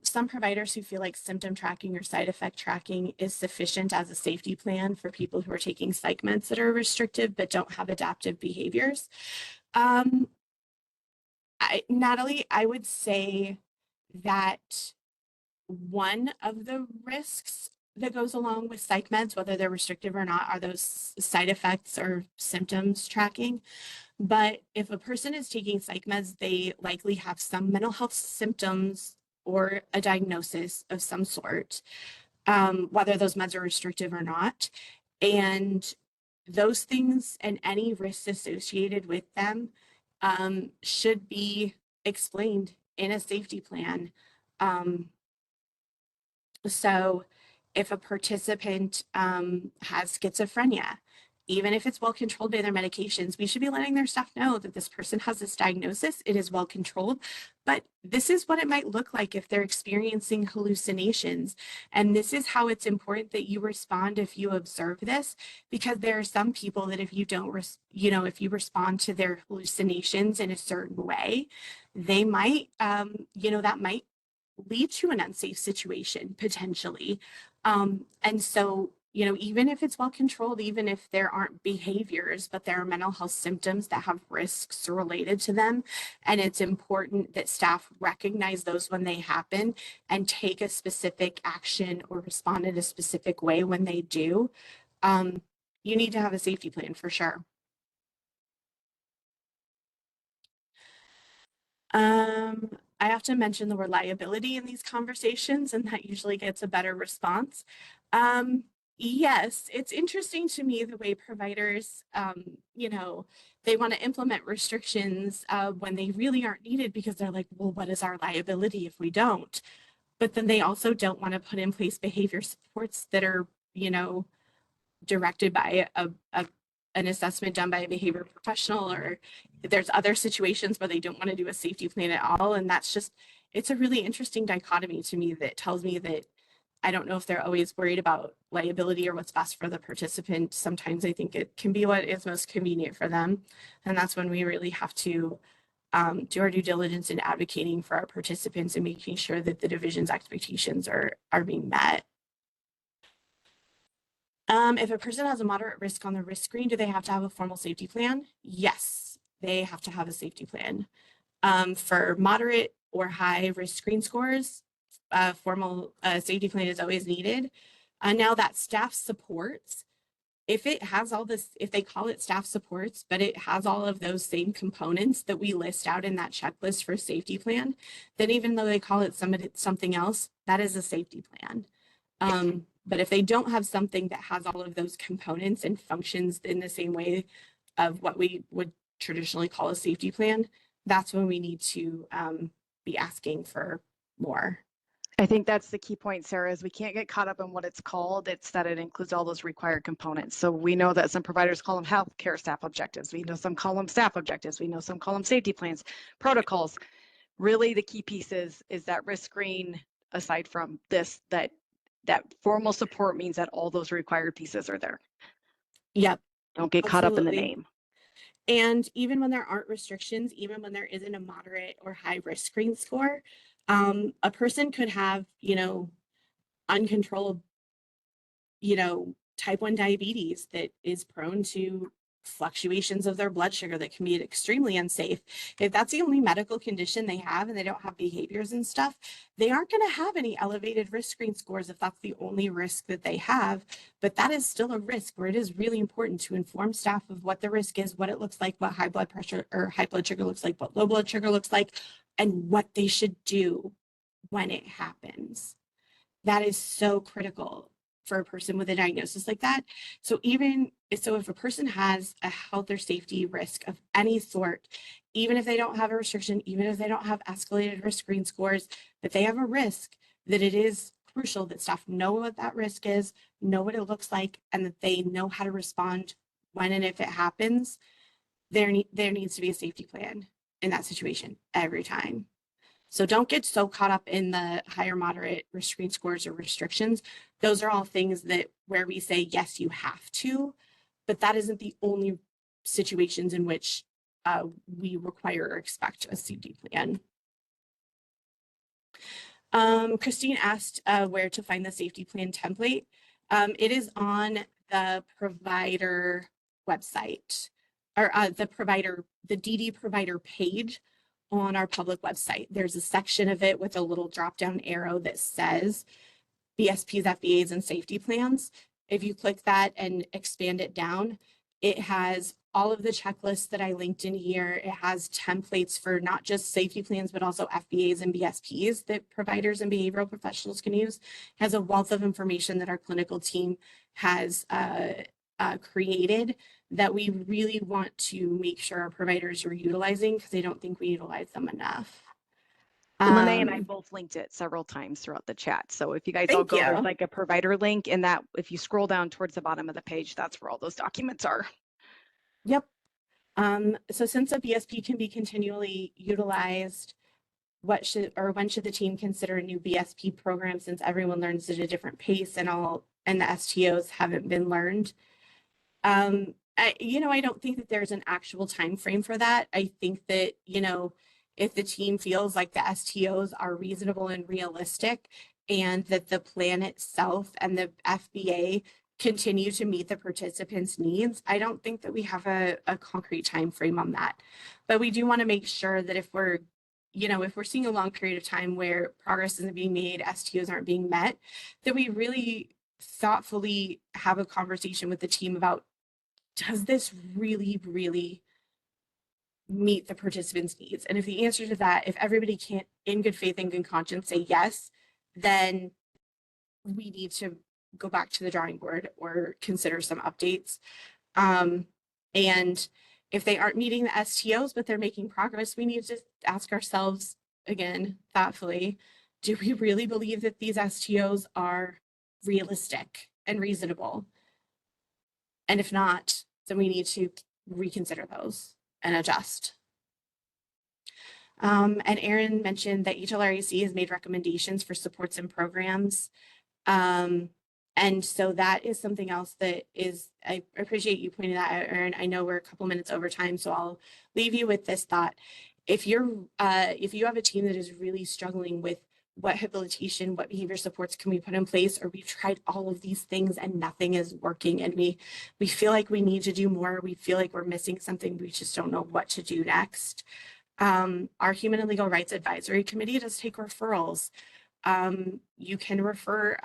A: Some providers who feel like symptom tracking or side effect tracking is sufficient as a safety plan for people who are taking psych meds that are restrictive but don't have adaptive behaviors. Natalie, I would say that one of the risks that goes along with psych meds, whether they're restrictive or not, are those side effects or symptoms tracking. But if a person is taking psych meds, they likely have some mental health symptoms or a diagnosis of some sort, whether those meds are restrictive or not. And those things and any risks associated with them should be explained in a safety plan. So if a participant has schizophrenia, even if it's well controlled by their medications, we should be letting their staff know that this person has this diagnosis, it is well controlled, but this is what it might look like if they're experiencing hallucinations. And this is how it's important that you respond if you observe this, because there are some people that if you don't, you know, if you respond to their hallucinations in a certain way, they might, you know, that might lead to an unsafe situation potentially. And so, you know, even if it's well controlled, even if there aren't behaviors, but there are mental health symptoms that have risks related to them, and it's important that staff recognize those when they happen and take a specific action or respond in a specific way when they do. You need to have a safety plan for sure. I often mention the word liability in these conversations, and that usually gets a better response. Yes, it's interesting to me the way providers, you know, they want to implement restrictions when they really aren't needed because they're like, well, what is our liability if we don't? But then they also don't want to put in place behavior supports that are, you know, directed by an assessment done by a behavior professional, or there's other situations where they don't want to do a safety plan at all. And that's just, it's a really interesting dichotomy to me that tells me that I don't know if they're always worried about liability or what's best for the participant. Sometimes I think it can be what is most convenient for them. And that's when we really have to do our due diligence in advocating for our participants and making sure that the division's expectations are being met. If a person has a moderate risk on the risk screen, do they have to have a formal safety plan? Yes, they have to have a safety plan. For moderate or high risk screen scores, formal safety plan is always needed. Now that staff supports, if it has all this, if they call it staff supports, but it has all of those same components that we list out in that checklist for safety plan, then even though they call it something else, that is a safety plan. But if they don't have something that has all of those components and functions in the same way of what we would traditionally call a safety plan, that's when we need to be asking for more.
C: I think that's the key point, Sarah, is we can't get caught up in what it's called. It's that it includes all those required components. So we know that some providers call them healthcare staff objectives. We know some call them staff objectives. We know some call them safety plans, protocols. Really the key piece is that risk screen, aside from this, that formal support means that all those required pieces are there.
A: Yep.
C: Don't get caught up in the
A: Absolutely.
C: name.
A: And even when there aren't restrictions, even when there isn't a moderate or high risk screen score, a person could have, uncontrolled, type 1 diabetes that is prone to fluctuations of their blood sugar that can be extremely unsafe. If that's the only medical condition they have and they don't have behaviors and stuff, they aren't going to have any elevated risk screen scores if that's the only risk that they have. But that is still a risk where it is really important to inform staff of what the risk is, what it looks like, what high blood pressure or high blood sugar looks like, what low blood sugar looks like, and what they should do when it happens. That is so critical for a person with a diagnosis like that. So if a person has a health or safety risk of any sort, even if they don't have a restriction, even if they don't have escalated risk screen scores, that they have a risk, that it is crucial that staff know what that risk is, know what it looks like, and that they know how to respond when and if it happens. There needs to be a safety plan in that situation every time. So don't get so caught up in the higher moderate risk screen scores or restrictions. Those are all things that where we say, yes, you have to, but that isn't the only situations in which we require or expect a safety plan. Christine asked where to find the safety plan template. It is on the provider website or the DD provider page on our public website. There's a section of it with a little drop down arrow that says BSPs, FBAs, and safety plans. If you click that and expand it down, it has all of the checklists that I linked in here. It has templates for not just safety plans, but also FBAs and BSPs that providers and behavioral professionals can use. It has a wealth of information that our clinical team has created that we really want to make sure our providers are utilizing because I don't think we utilize them enough.
C: Lene and I both linked it several times throughout the chat. So if you guys all go, there's like a provider link, and that if you scroll down towards the bottom of the page, that's where all those documents are.
A: Yep. So since a BSP can be continually utilized, when should the team consider a new BSP program since everyone learns at a different pace and the STOs haven't been learned? I don't think that there's an actual time frame for that. I think that, if the team feels like the STOs are reasonable and realistic and that the plan itself and the FBA continue to meet the participants' needs, I don't think that we have a concrete time frame on that. But we do want to make sure that if we're seeing a long period of time where progress isn't being made, STOs aren't being met, that we really thoughtfully have a conversation with the team about, does this really, really meet the participants' needs? And if the answer to that, if everybody can't, in good faith and good conscience, say yes, then we need to go back to the drawing board or consider some updates. And if they aren't meeting the STOs, but they're making progress, we need to ask ourselves again, thoughtfully, do we really believe that these STOs are realistic and reasonable? And if not, then we need to reconsider those and adjust. And Erin mentioned that HLRAC has made recommendations for supports and programs. And so that is something else that is, I appreciate you pointing that out, Erin. I know we're a couple minutes over time, so I'll leave you with this thought. If you have a team that is really struggling with what habilitation, what behavior supports can we put in place, or we've tried all of these things and nothing is working, and we feel like we need to do more, we feel like we're missing something, we just don't know what to do next. Our Human and Legal Rights Advisory Committee does take referrals. You can refer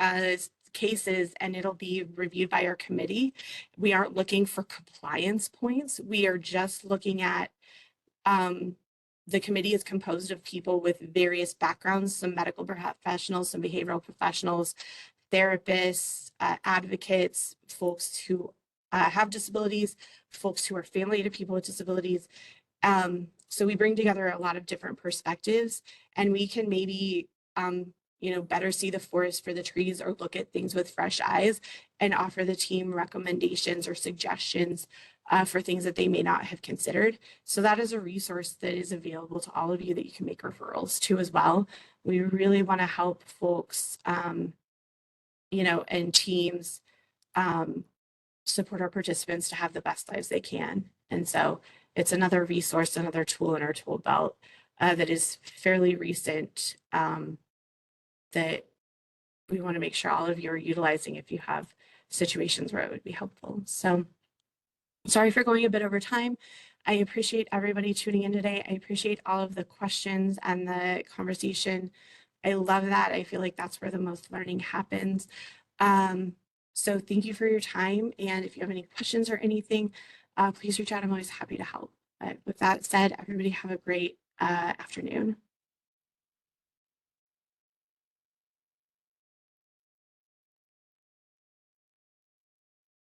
A: cases and it'll be reviewed by our committee. We aren't looking for compliance points. We are just looking at, the committee is composed of people with various backgrounds, some medical professionals, some behavioral professionals, therapists, advocates, folks who have disabilities, folks who are family to people with disabilities. So we bring together a lot of different perspectives, and we can maybe better see the forest for the trees or look at things with fresh eyes and offer the team recommendations or suggestions for things that they may not have considered. So that is a resource that is available to all of you that you can make referrals to as well. We really want to help folks, and teams support our participants to have the best lives they can. And so it's another resource, another tool in our tool belt that is fairly recent that we want to make sure all of you are utilizing if you have situations where it would be helpful. So sorry for going a bit over time. I appreciate everybody tuning in today. I appreciate all of the questions and the conversation. I love that. I feel like that's where the most learning happens. So thank you for your time. And if you have any questions or anything, please reach out. I'm always happy to help. But with that said, everybody have a great afternoon.